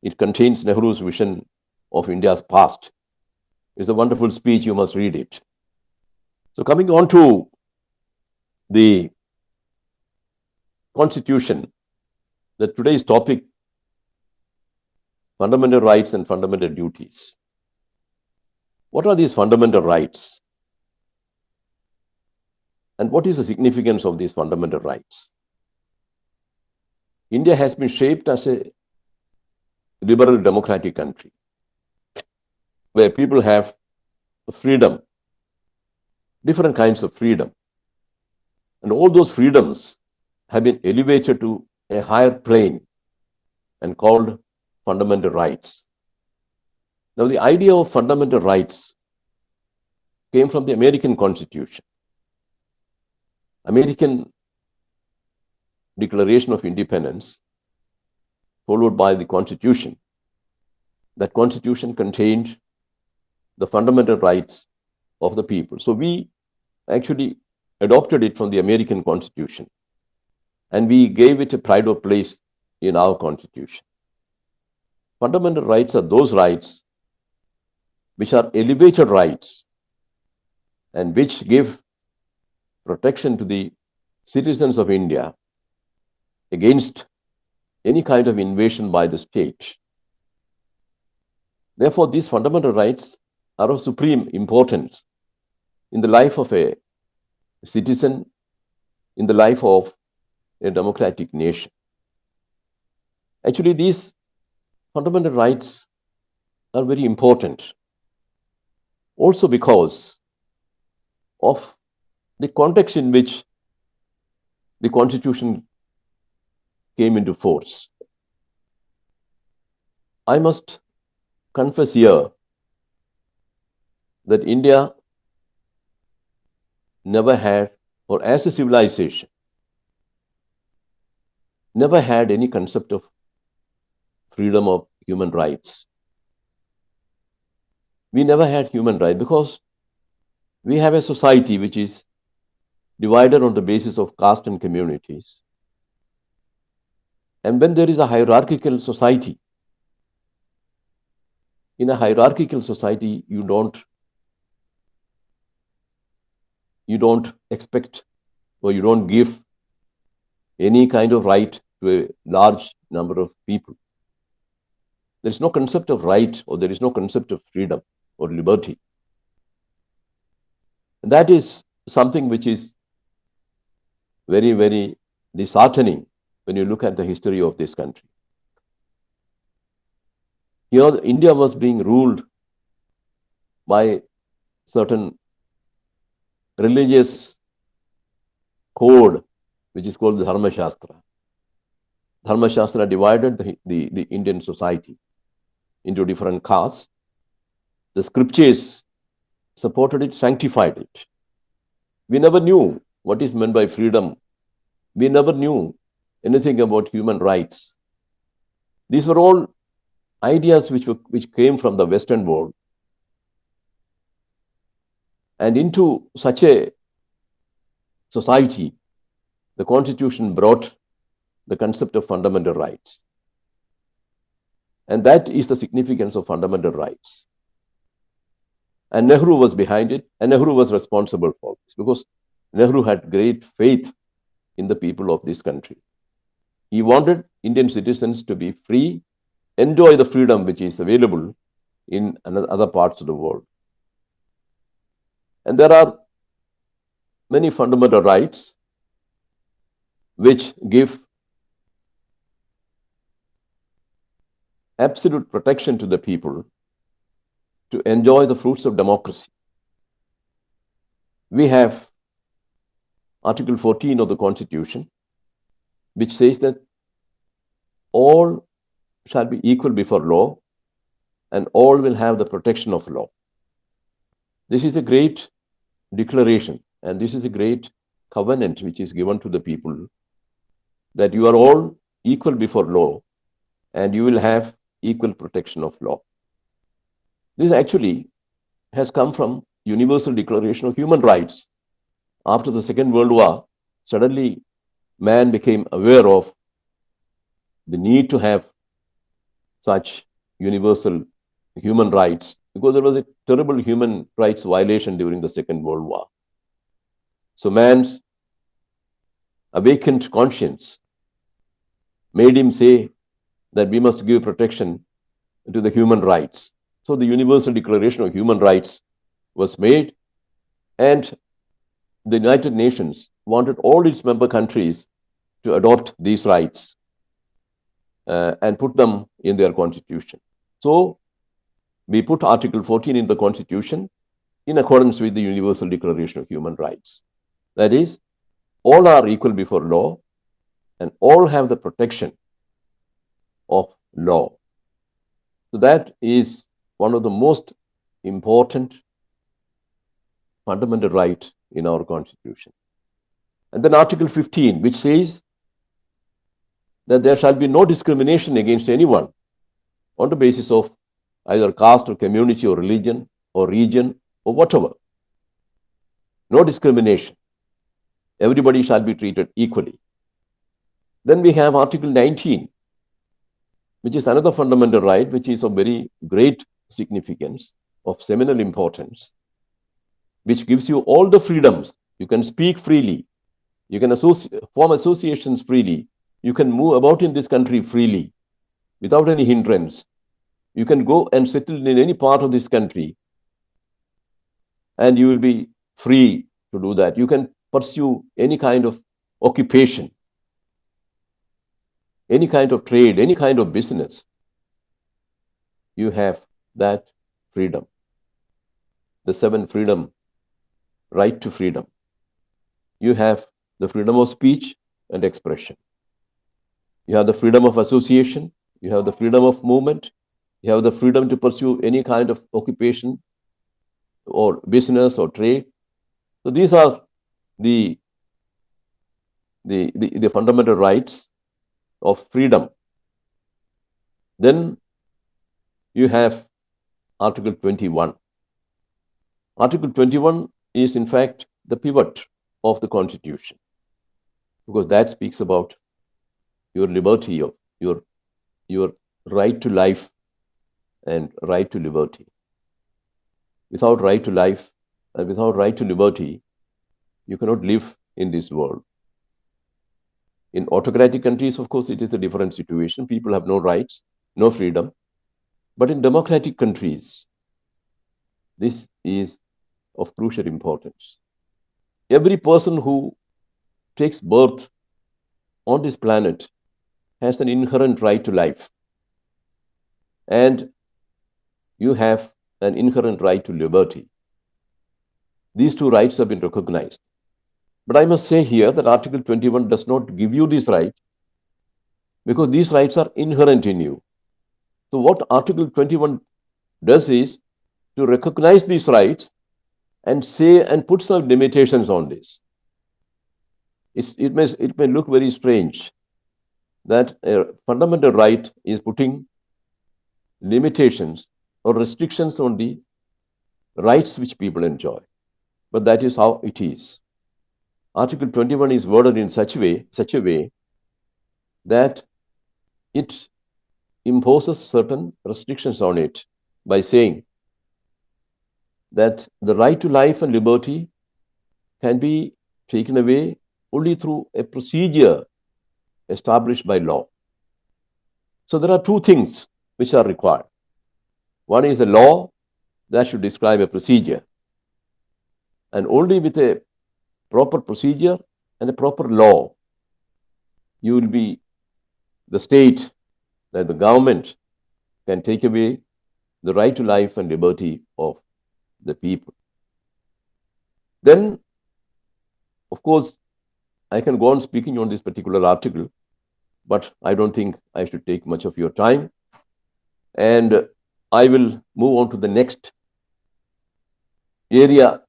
It contains Nehru's vision of India's past. It's a wonderful speech. You must read it. So coming on to the Constitution, today's topic, fundamental rights and fundamental duties. What are these fundamental rights? And what is the significance of these fundamental rights? India has been shaped as a liberal democratic country where people have freedom, different kinds of freedom. And all those freedoms have been elevated to a higher plane and called fundamental rights. Now, the idea of fundamental rights came from the American Constitution. American Declaration of Independence, followed by the Constitution. That Constitution contained the fundamental rights of the people. So we actually adopted it from the American Constitution, and we gave it a pride of place in our Constitution. Fundamental rights are those rights which are elevated rights and which give protection to the citizens of India against any kind of invasion by the state. Therefore, these fundamental rights are of supreme importance in the life of a citizen, in the life of a democratic nation. Actually, these fundamental rights are very important also because of the context in which the Constitution came into force. I must confess here that India never had, or as a civilization, never had any concept of freedom of human rights. We never had human rights because we have a society which is divided on the basis of caste and communities. And when there is a hierarchical society, in a hierarchical society, you don't expect or you don't give any kind of right to a large number of people. There is no concept of right, or there is no concept of freedom or liberty. And that is something which is very, very disheartening when you look at the history of this country. Here, India was being ruled by certain religious code, which is called the Dharma Shastra. Dharma Shastra divided the Indian society into different castes. The scriptures supported it, sanctified it. We never knew what is meant by freedom. We never knew anything about human rights. These were all ideas which came from the Western world. And into such a society, the Constitution brought the concept of fundamental rights. And that is the significance of fundamental rights. And Nehru was behind it, and Nehru was responsible for this because Nehru had great faith in the people of this country. He wanted Indian citizens to be free enjoy the freedom which is available in other parts of the world. And there are many fundamental rights which give absolute protection to the people to enjoy the fruits of democracy. We have Article 14 of the Constitution, which says that all shall be equal before law and all will have the protection of law. This is a great declaration and this is a great covenant which is given to the people, that you are all equal before law and you will have equal protection of law. This actually has come from Universal Declaration of Human Rights. After the Second World War, suddenly man became aware of the need to have such universal human rights because there was a terrible human rights violation during the Second World War. So man's awakened conscience made him say that we must give protection to the human rights. So the Universal Declaration of Human Rights was made, and the United Nations wanted all its member countries to adopt these rights and put them in their constitution. So we put Article 14 in the Constitution in accordance with the Universal Declaration of Human Rights. That is, all are equal before law and all have the protection of law. So that is one of the most important fundamental right in our Constitution. And then Article 15, which says that there shall be no discrimination against anyone on the basis of either caste or community or religion or region or whatever. No discrimination. Everybody shall be treated equally. Then we have Article 19, which is another fundamental right, which is of very great significance, of seminal importance, which gives you all the freedoms. You can speak freely. You can form associations freely. You can move about in this country freely without any hindrance. You can go and settle in any part of this country and you will be free to do that. You can pursue any kind of occupation, any kind of trade, any kind of business. You have that freedom. The seventh freedom, right to freedom. You have the freedom of speech and expression. You have the freedom of association. You have the freedom of movement. You have the freedom to pursue any kind of occupation or business or trade. So these are the fundamental rights of freedom. Then you have Article 21. Article 21 is in fact the pivot of the Constitution, because that speaks about your liberty, of your right to life and right to liberty. Without right to life and without right to liberty, you cannot live in this world. In autocratic countries, of course, it is a different situation. People have no rights, no freedom. But in democratic countries, this is of crucial importance. Every person who takes birth on this planet has an inherent right to life. And you have an inherent right to liberty. These two rights have been recognized. But I must say here that Article 21 does not give you this right, because these rights are inherent in you. So what Article 21 does is to recognize these rights and say and put some limitations on this. It may look very strange that a fundamental right is putting limitations or restrictions on the rights which people enjoy. But that is how it is. Article 21 is worded in such a way that it imposes certain restrictions on it by saying that the right to life and liberty can be taken away only through a procedure established by law. So there are two things which are required. One is a law that should describe a procedure. And only with a proper procedure and a proper law, you will be the state, that the government can take away the right to life and liberty of the people. Then, of course, I can go on speaking on this particular article, but I don't think I should take much of your time. And I will move on to the next area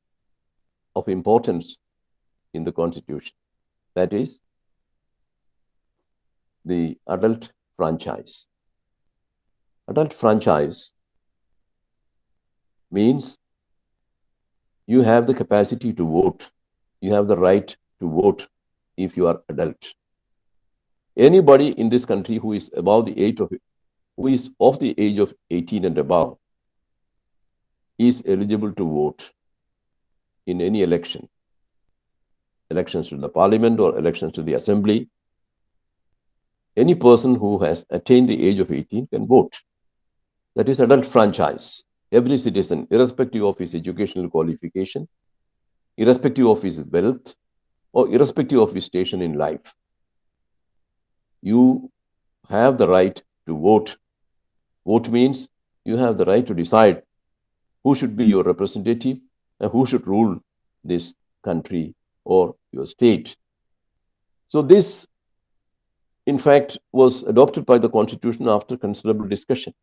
of importance in the Constitution, that is the adult franchise. Adult franchise means you have the capacity to vote, you have the right to vote if you are adult. Anybody in this country who is above the age of, who is of the age of 18 and above is eligible to vote in any election. Elections to the parliament or elections to the assembly. Any person who has attained the age of 18 can vote. That is adult franchise. Every citizen, irrespective of his educational qualification, irrespective of his wealth, or irrespective of his station in life, you have the right to vote. Vote means you have the right to decide who should be your representative and who should rule this country or your state. So this, in fact, was adopted by the Constitution after considerable discussion.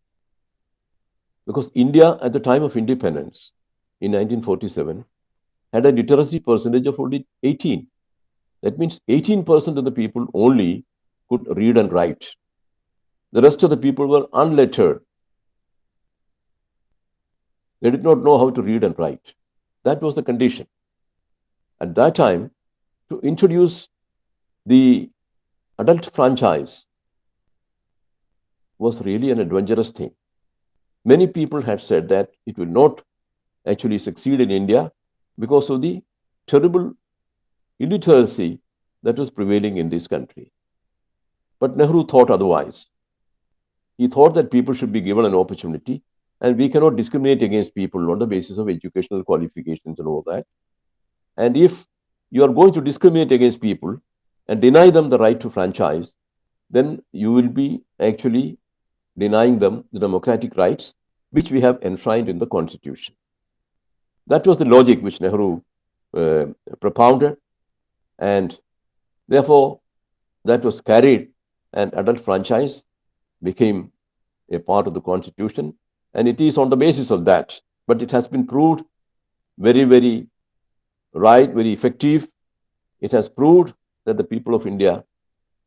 Because India at the time of independence in 1947 had a literacy percentage of only 18. That means 18% of the people only could read and write. The rest of the people were unlettered. They did not know how to read and write. That was the condition. At that time, to introduce the adult franchise was really an adventurous thing. Many people had said that it will not actually succeed in India because of the terrible illiteracy that was prevailing in this country. But Nehru thought otherwise. He thought that people should be given an opportunity, and we cannot discriminate against people on the basis of educational qualifications and all that. And if you are going to discriminate against people and deny them the right to franchise, then you will be actually denying them the democratic rights which we have enshrined in the Constitution. That was the logic which Nehru propounded, and therefore that was carried, and adult franchise became a part of the Constitution, and it is on the basis of that. But it has been proved very, very right, very effective. It has proved that the people of India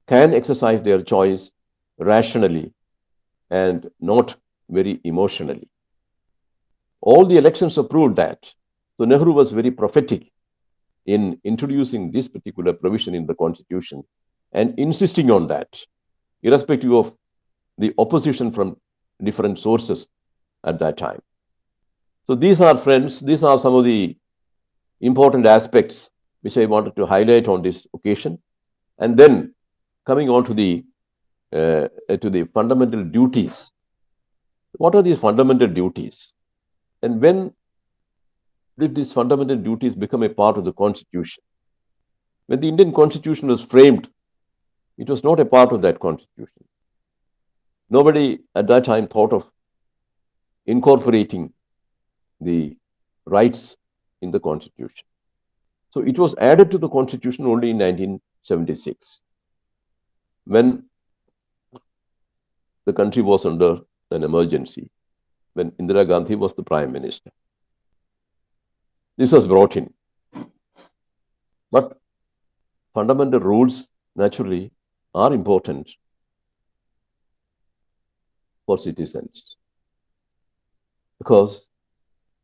can exercise their choice rationally and not very emotionally. All the elections have proved that. So Nehru was very prophetic in introducing this particular provision in the Constitution and insisting on that, irrespective of the opposition from different sources at that time. So these are, friends, these are some of the important aspects which I wanted to highlight on this occasion. And then coming on to the fundamental duties. What are these fundamental duties? And when did these fundamental duties become a part of the Constitution? When the Indian Constitution was framed, it was not a part of that Constitution. Nobody at that time thought of incorporating the rights in the Constitution. So it was added to the Constitution only in 1976, when the country was under an emergency, when Indira Gandhi was the Prime Minister. This was brought in. But fundamental rules, naturally, are important for citizens, because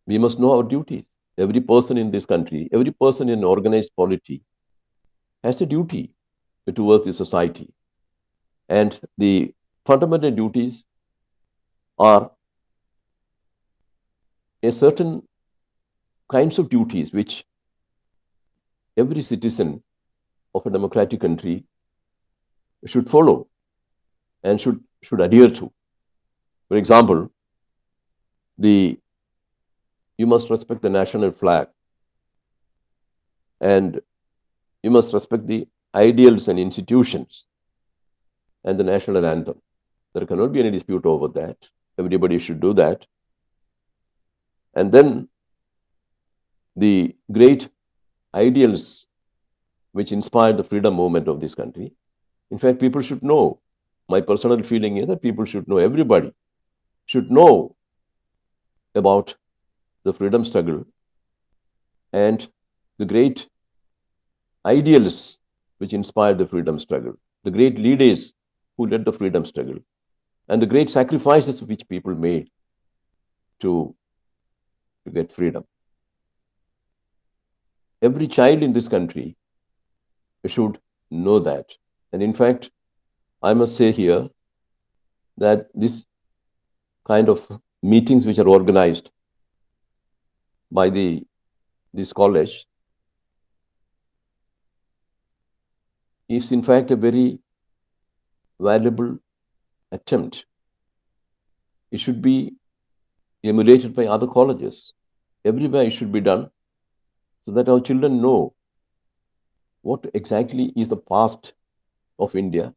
we must know our duties. Every person in this country, every person in organized polity has a duty towards the society. And the fundamental duties are a certain kinds of duties which every citizen of a democratic country should follow and should adhere to. For example, you must respect the national flag, and you must respect the ideals and institutions and the national anthem. There cannot be any dispute over that. Everybody should do that. And then the great ideals which inspired the freedom movement of this country. In fact, people should know. My personal feeling is that people should know, everybody should know about the freedom struggle and the great ideals which inspired the freedom struggle, the great leaders who led the freedom struggle, and the great sacrifices which people made to get freedom. Every child in this country should know that. And in fact, I must say here that this kind of meetings which are organized by this college is in fact a very valuable attempt. It should be emulated by other colleges. Everywhere it should be done so that our children know what exactly is the past of India,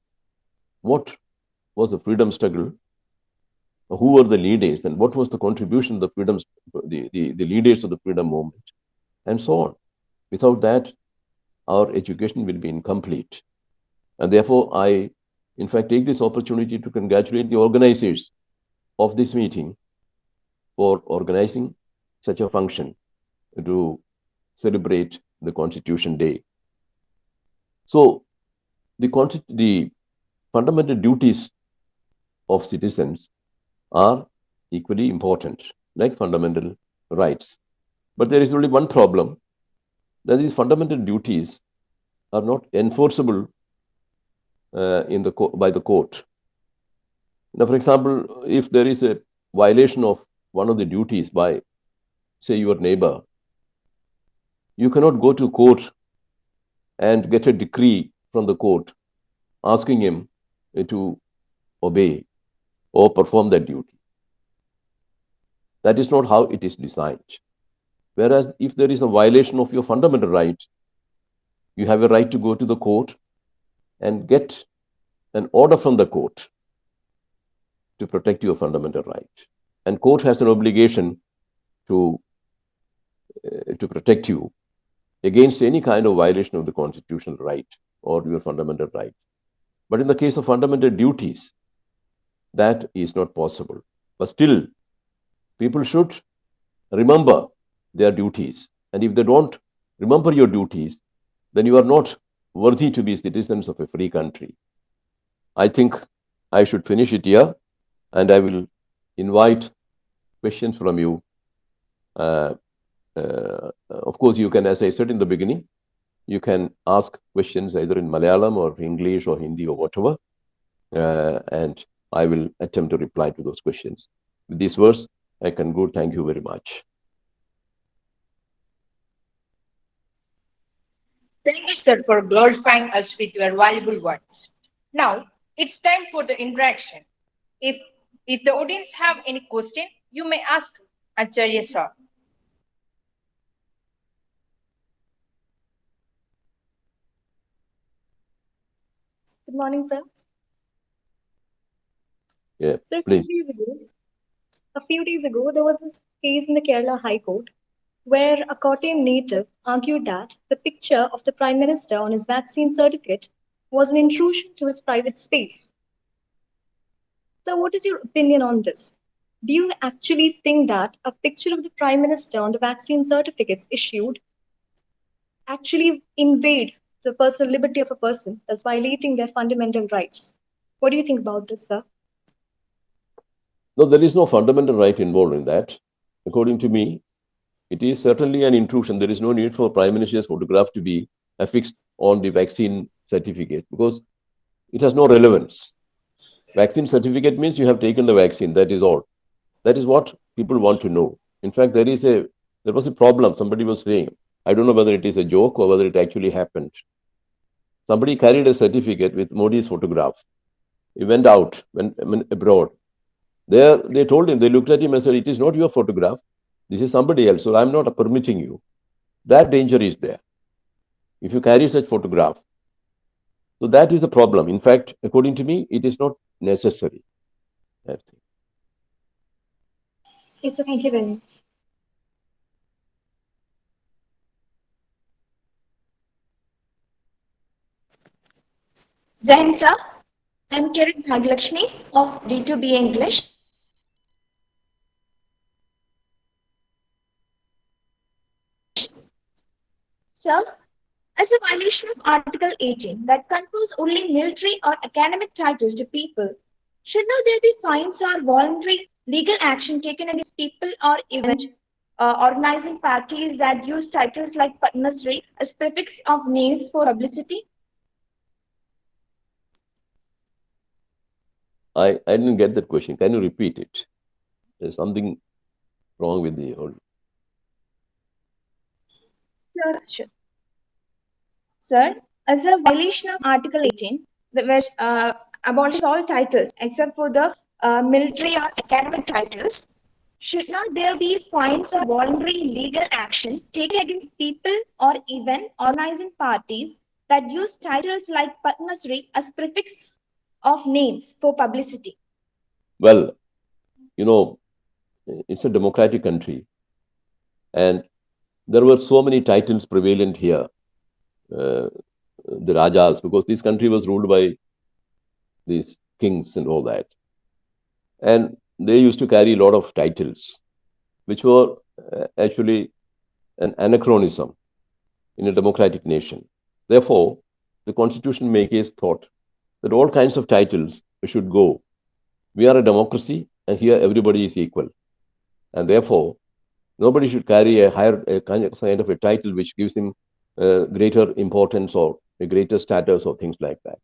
what was the freedom struggle, who were the leaders, and what was the contribution of the freedom, the leaders of the freedom movement, and so on. Without that, our education will be incomplete. And therefore, I, in fact, take this opportunity to congratulate the organizers of this meeting for organizing such a function to celebrate the Constitution Day. So, the fundamental duties of citizens are equally important, like fundamental rights. But there is only one problem, that these fundamental duties are not enforceable by the court. Now, for example, if there is a violation of one of the duties by, say, your neighbor, you cannot go to court and get a decree from the court asking him to obey or perform that duty. That is not how it is designed. Whereas if there is a violation of your fundamental right, you have a right to go to the court and get an order from the court to protect your fundamental right. And court has an obligation to protect you against any kind of violation of the constitutional right or your fundamental right. But in the case of fundamental duties, that is not possible. But still, people should remember their duties. And if they don't remember your duties, then you are not worthy to be citizens of a free country. I think I should finish it here, and I will invite questions from you. Of course, you can, as I said in the beginning, you can ask questions either in Malayalam or English or Hindi or whatever, and I will attempt to reply to those questions. With these words, I conclude. Thank you very much. Thank you, sir, for glorifying us with your valuable words. Now, it's time for the interaction. If the audience have any question, you may ask Acharya sir. Good morning, sir. Yeah, Sir, please. a few days ago, there was this case in the Kerala High Court where a Kottayam native argued that the picture of the Prime Minister on his vaccine certificate was an intrusion to his private space. So, what is your opinion on this? Do you actually think that a picture of the Prime Minister on the vaccine certificates issued actually invade the personal liberty of a person, thus violating their fundamental rights? What do you think about this, sir? No, there is no fundamental right involved in that. According to me, it is certainly an intrusion. There is no need for Prime Minister's photograph to be affixed on the vaccine certificate because it has no relevance. Vaccine certificate means you have taken the vaccine. That is all. That is what people want to know. In fact, there was a problem. Somebody was saying, I don't know whether it is a joke or whether it actually happened. Somebody carried a certificate with Modi's photograph. He went abroad. There, they told him, they looked at him and said, it is not your photograph. This is somebody else. So I'm not permitting you. That danger is there. If you carry such photograph. So that is the problem. In fact, according to me, it is not necessary. I think. Yes, sir. Thank you very much. Jain sir, I'm Kiran Bhaglakshmi of D2B English. Sir, as a violation of Article 18 that confers only military or academic titles to people, should not there be fines or voluntary legal action taken against people or event organizing parties that use titles like Padma Shri as prefix of names for publicity? I didn't get that question. Can you repeat it? There's something wrong with the whole. Sure. Sir, as a violation of Article 18, which abolishes all titles except for the military or academic titles, should not there be fines or voluntary legal action taken against people or even organizing parties that use titles like Padma Shri as prefix of names for publicity? Well, you know, it's a democratic country. And there were so many titles prevalent here. The Rajas, because this country was ruled by these kings and all that. And they used to carry a lot of titles, which were actually an anachronism in a democratic nation. Therefore, the constitution makers thought that all kinds of titles should go. We are a democracy, and here everybody is equal. And therefore, nobody should carry a kind of a title which gives him greater importance or a greater status or things like that.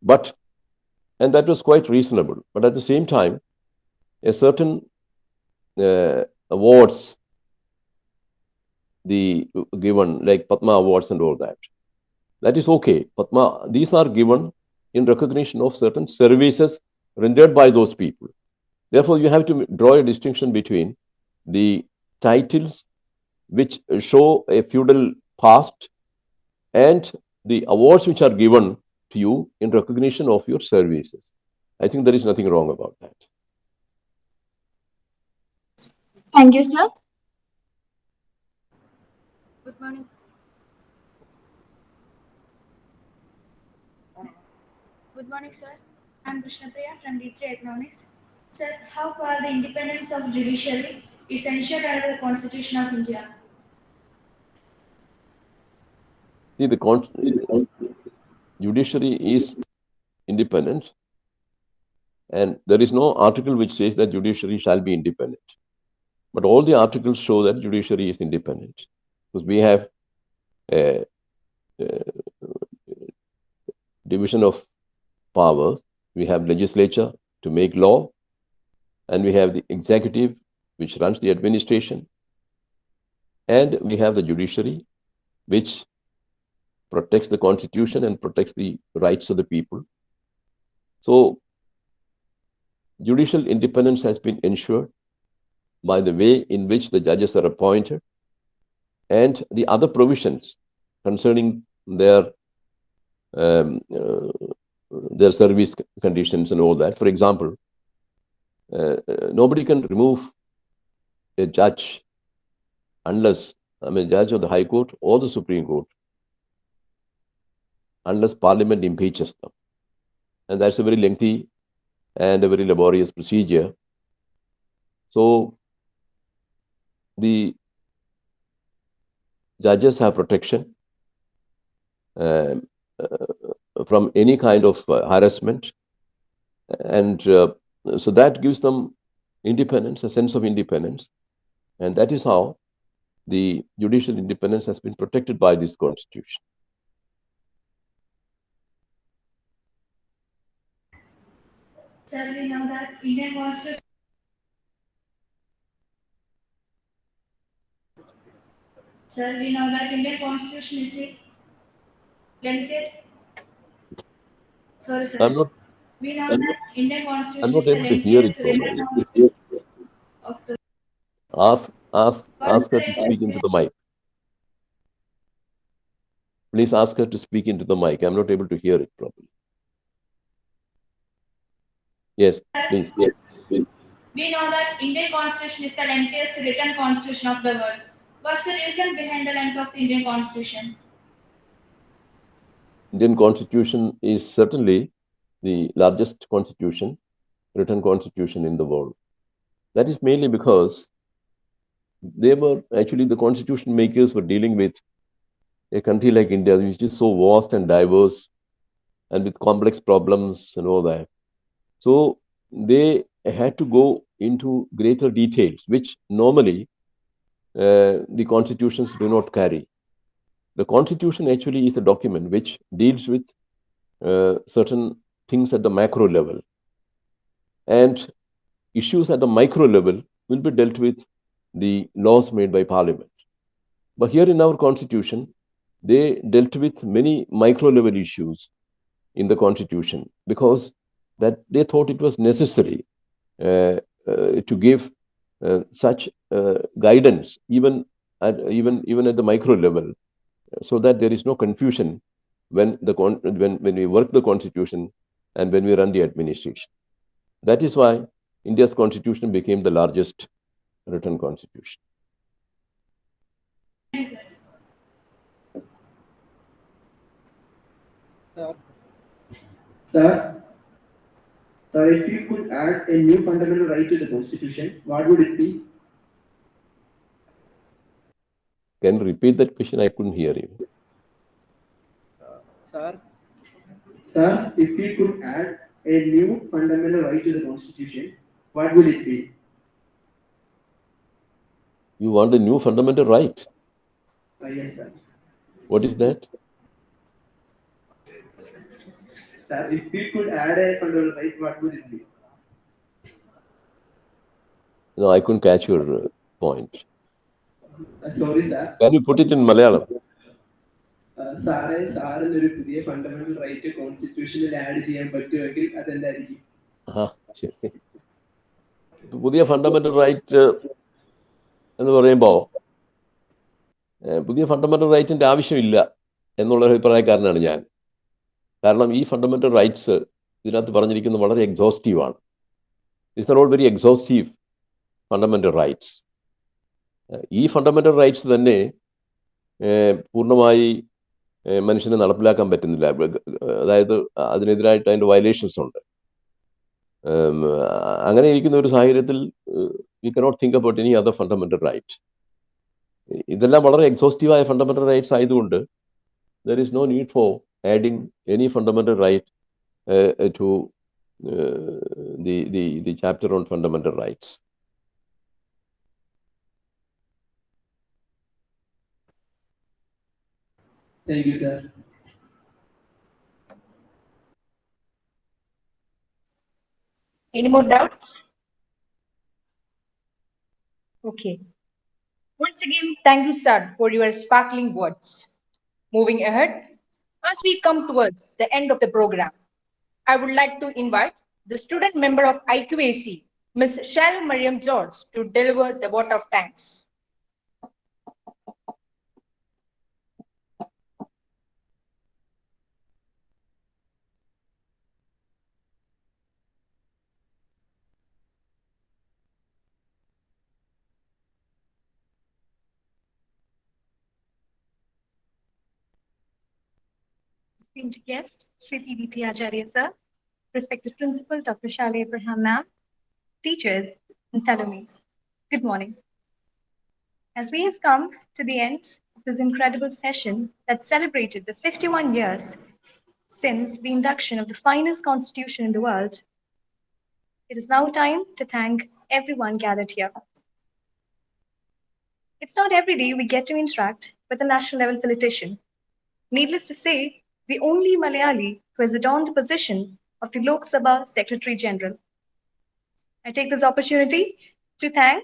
But, and that was quite reasonable. But at the same time, a certain awards given, like Padma Awards and all that. That is okay. Padma, these are given in recognition of certain services rendered by those people. Therefore, you have to draw a distinction between the titles which show a feudal past and the awards which are given to you in recognition of your services. I think there is nothing wrong about that. Thank you, sir. Good morning. Good morning, sir. I'm Krishnapriya from D3 Economics. Sir, how far the independence of judiciary is ensured under the Constitution of India? See, the judiciary is independent, and there is no article which says that judiciary shall be independent. But all the articles show that judiciary is independent, because we have a division of power. We have legislature to make law, and we have the executive which runs the administration, and we have the judiciary which protects the constitution and protects the rights of the people. So judicial independence has been ensured by the way in which the judges are appointed and the other provisions concerning their service conditions and all that. For example, nobody can remove a judge unless, judge of the High Court or the Supreme Court, unless Parliament impeaches them. And that's a very lengthy and a very laborious procedure. So the judges have protection from any kind of harassment, and so that gives them independence, a sense of independence, and that is how the judicial independence has been protected by this constitution. Sir, we know that Indian Constitution. Sir, we know that Indian Constitution is the limited. Sorry, sir. We know that Indian I'm Constitution not is the able to hear it lengthiest written properly. constitution of the Ask her to speak into the mic. Please ask her to speak into the mic. I'm not able to hear it properly. Yes, please. Yes, please. We know that Indian Constitution is the lengthiest written constitution of the world. What's the reason behind the length of the Indian Constitution? Indian Constitution is certainly the largest constitution, written constitution in the world. That is mainly because the constitution makers were dealing with a country like India, which is so vast and diverse and with complex problems and all that. So they had to go into greater details, which normally the constitutions do not carry. The constitution actually is a document which deals with certain things at the macro level, and issues at the micro level will be dealt with the laws made by parliament. But here in our constitution, they dealt with many micro level issues in the constitution because that they thought it was necessary to give such guidance even at the micro level, so that there is no confusion when we work the constitution and when we run the administration. That is why India's constitution became the largest written constitution. Sir, if you could add a new fundamental right to the Constitution, what would it be? Can you repeat that question? I couldn't hear you. Sir, if you could add a new fundamental right to the Constitution, what would it be? You want a new fundamental right? Yes, sir. What is that? Sir, if you could add a fundamental right, what would it be? No, I couldn't catch your point. Sorry, sir. Can you put it in Malayalam? സാറിന് ഒരു പുതിയ fundamental right കോൺസ്റ്റിറ്റ്യൂഷനിൽ add ചെയ്യാൻ പറ്റുമെങ്കിൽ അതെന്തായിരിക്കും? പുതിയ fundamental right എന്ന് പറയുമ്പോൾ പുതിയ fundamental റൈറ്റിന്റെ ആവശ്യമില്ല എന്നുള്ള അഭിപ്രായക്കാരനാണ് ഞാൻ. കാരണം ഈ ഫണ്ടമെന്റൽ റൈറ്റ്സ് ഇതിനകത്ത് പറഞ്ഞിരിക്കുന്നത് വളരെ എക്സോസ്റ്റീവാണ്. It's not very exhaustive fundamental rights. ഈ ഫണ്ടമെന്റൽ റൈറ്റ്സ് തന്നെ പൂർണ്ണമായി മനുഷ്യനെ നടപ്പിലാക്കാൻ പറ്റുന്നില്ല. അതായത് അതിനെതിരായിട്ട് അതിൻ്റെ വയലേഷൻസ് ഉണ്ട്. അങ്ങനെ ഇരിക്കുന്ന ഒരു സാഹചര്യത്തിൽ we cannot think about any other fundamental right. ഇതെല്ലാം വളരെ എക്സോസ്റ്റീവായ ഫണ്ടമെന്റൽ റൈറ്റ്സ് ആയതുകൊണ്ട് there is no need for adding any fundamental right to the chapter on fundamental rights. Thank you, sir. Any more doubts? Okay. Once again, thank you, sir, for your sparkling words. Moving ahead, as we come towards the end of the program, I would like to invite the student member of IQAC, Ms. Cheryl Mariam George, to deliver the vote of thanks. Esteemed guest, Shri P.D.T. Acharya sir, respected Principal Dr. Shalini Abraham ma'am, teachers and fellow mates, good morning. As we have come to the end of this incredible session that celebrated the 51 years since the induction of the finest constitution in the world, it is now time to thank everyone gathered here. It's not every day we get to interact with a national level politician. Needless to say, the only Malayali who has adorned the position of the Lok Sabha Secretary General. I take this opportunity to thank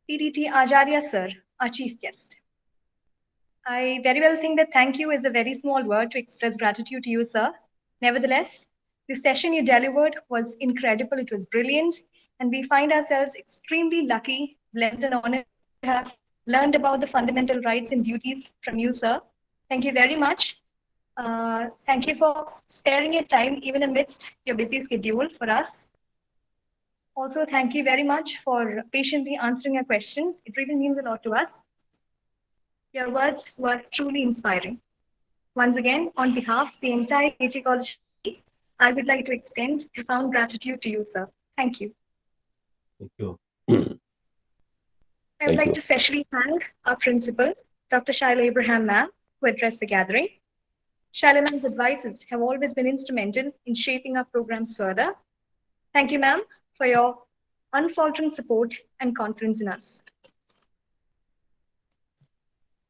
P.D.T. Acharya sir, our chief guest. I very well think that thank you is a very small word to express gratitude to you, sir. Nevertheless, the session you delivered was incredible. It was brilliant. And we find ourselves extremely lucky, blessed, and honored to have learned about the fundamental rights and duties from you, sir. Thank you very much. Thank you for sparing your time, even amidst your busy schedule, for us. Also, thank you very much for patiently answering our questions. It really means a lot to us. Your words were truly inspiring. Once again, on behalf of the entire KG College, I would like to extend profound gratitude to you, sir. Thank you. Thank you. I would Thank like you. to specially thank our principal, Dr. Shaila Abraham ma'am, who addressed the gathering. Shaila ma'am's advices have always been instrumental in shaping our programs further. Thank you, ma'am, for your unfaltering support and confidence in us.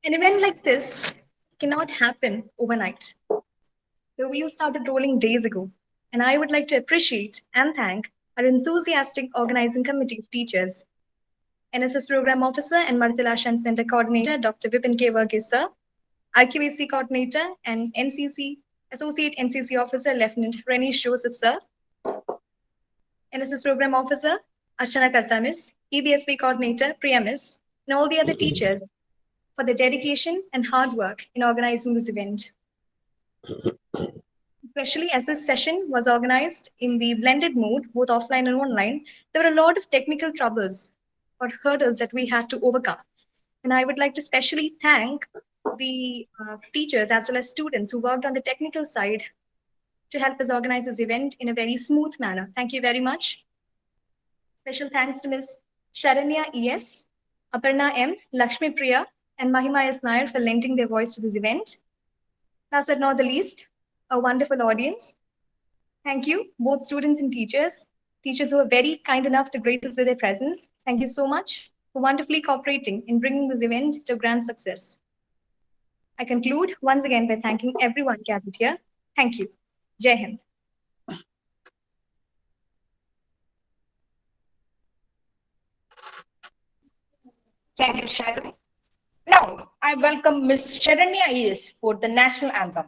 An event like this cannot happen overnight. The wheels started rolling days ago, and I would like to appreciate and thank our enthusiastic organizing committee of teachers, NSS Program Officer and Martilashan Center Coordinator, Dr. Vipin K. Varghese, sir, IQAC Coordinator and NCC Associate NCC Officer, Lieutenant Renish Joseph, sir, NSS Program Officer, Archana Karta Miss, EBSP Coordinator, Priya Miss, and all the other teachers for their dedication and hard work in organizing this event. Especially as this session was organized in the blended mode, both offline and online, there were a lot of technical troubles or hurdles that we had to overcome. And I would like to specially thank the teachers as well as students who worked on the technical side to help us organize this event in a very smooth manner. Thank you very much. Special thanks to Ms. Sharanya E.S., Aparna M., Lakshmi Priya, and Mahima S. Nair for lending their voice to this event. Last but not the least, a wonderful audience. Thank you, both students and teachers who were very kind enough to grace us with their presence. Thank you so much for wonderfully cooperating in bringing this event to grand success. I conclude once again by thanking everyone gathered here. Thank you. Jai Hind. Thank you, Sharon. Now, I welcome Ms. Sharanya E.S. for the national anthem.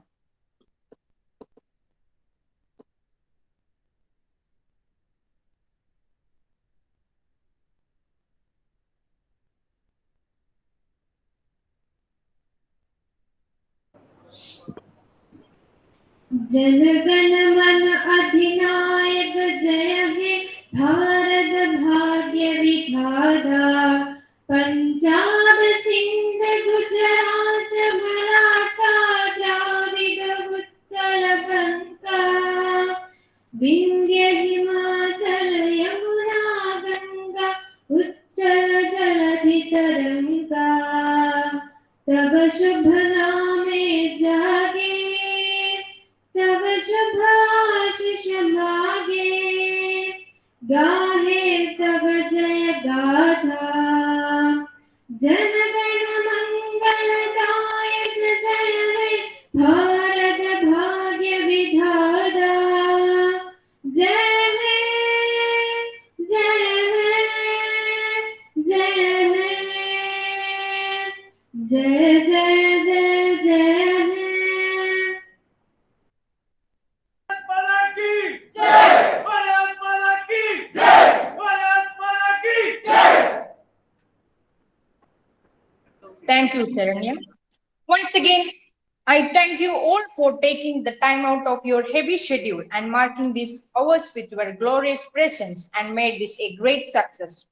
जनगण मन अधिनायक जय हे भारत भाग्य विधाता पंजाब सिंध गुजरात मराठा द्राविड उत्कल बंगा विंध्य हिमाचल यमुना गंगा उच्चल जलधि तरंगा तब शुभ नामे जागे तब शुभ आशीष मागे गाहे तब जय गाथा जनगण मंगलदायक जय हे भारत भाग्य विधाता जय हे जय हे जय हे जय जय जय जय हे Thank you, Sharanya. Once again, I thank you all for taking the time out of your heavy schedule and marking these hours with your glorious presence and made this a great success.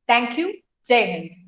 Thank you. Jai Hind.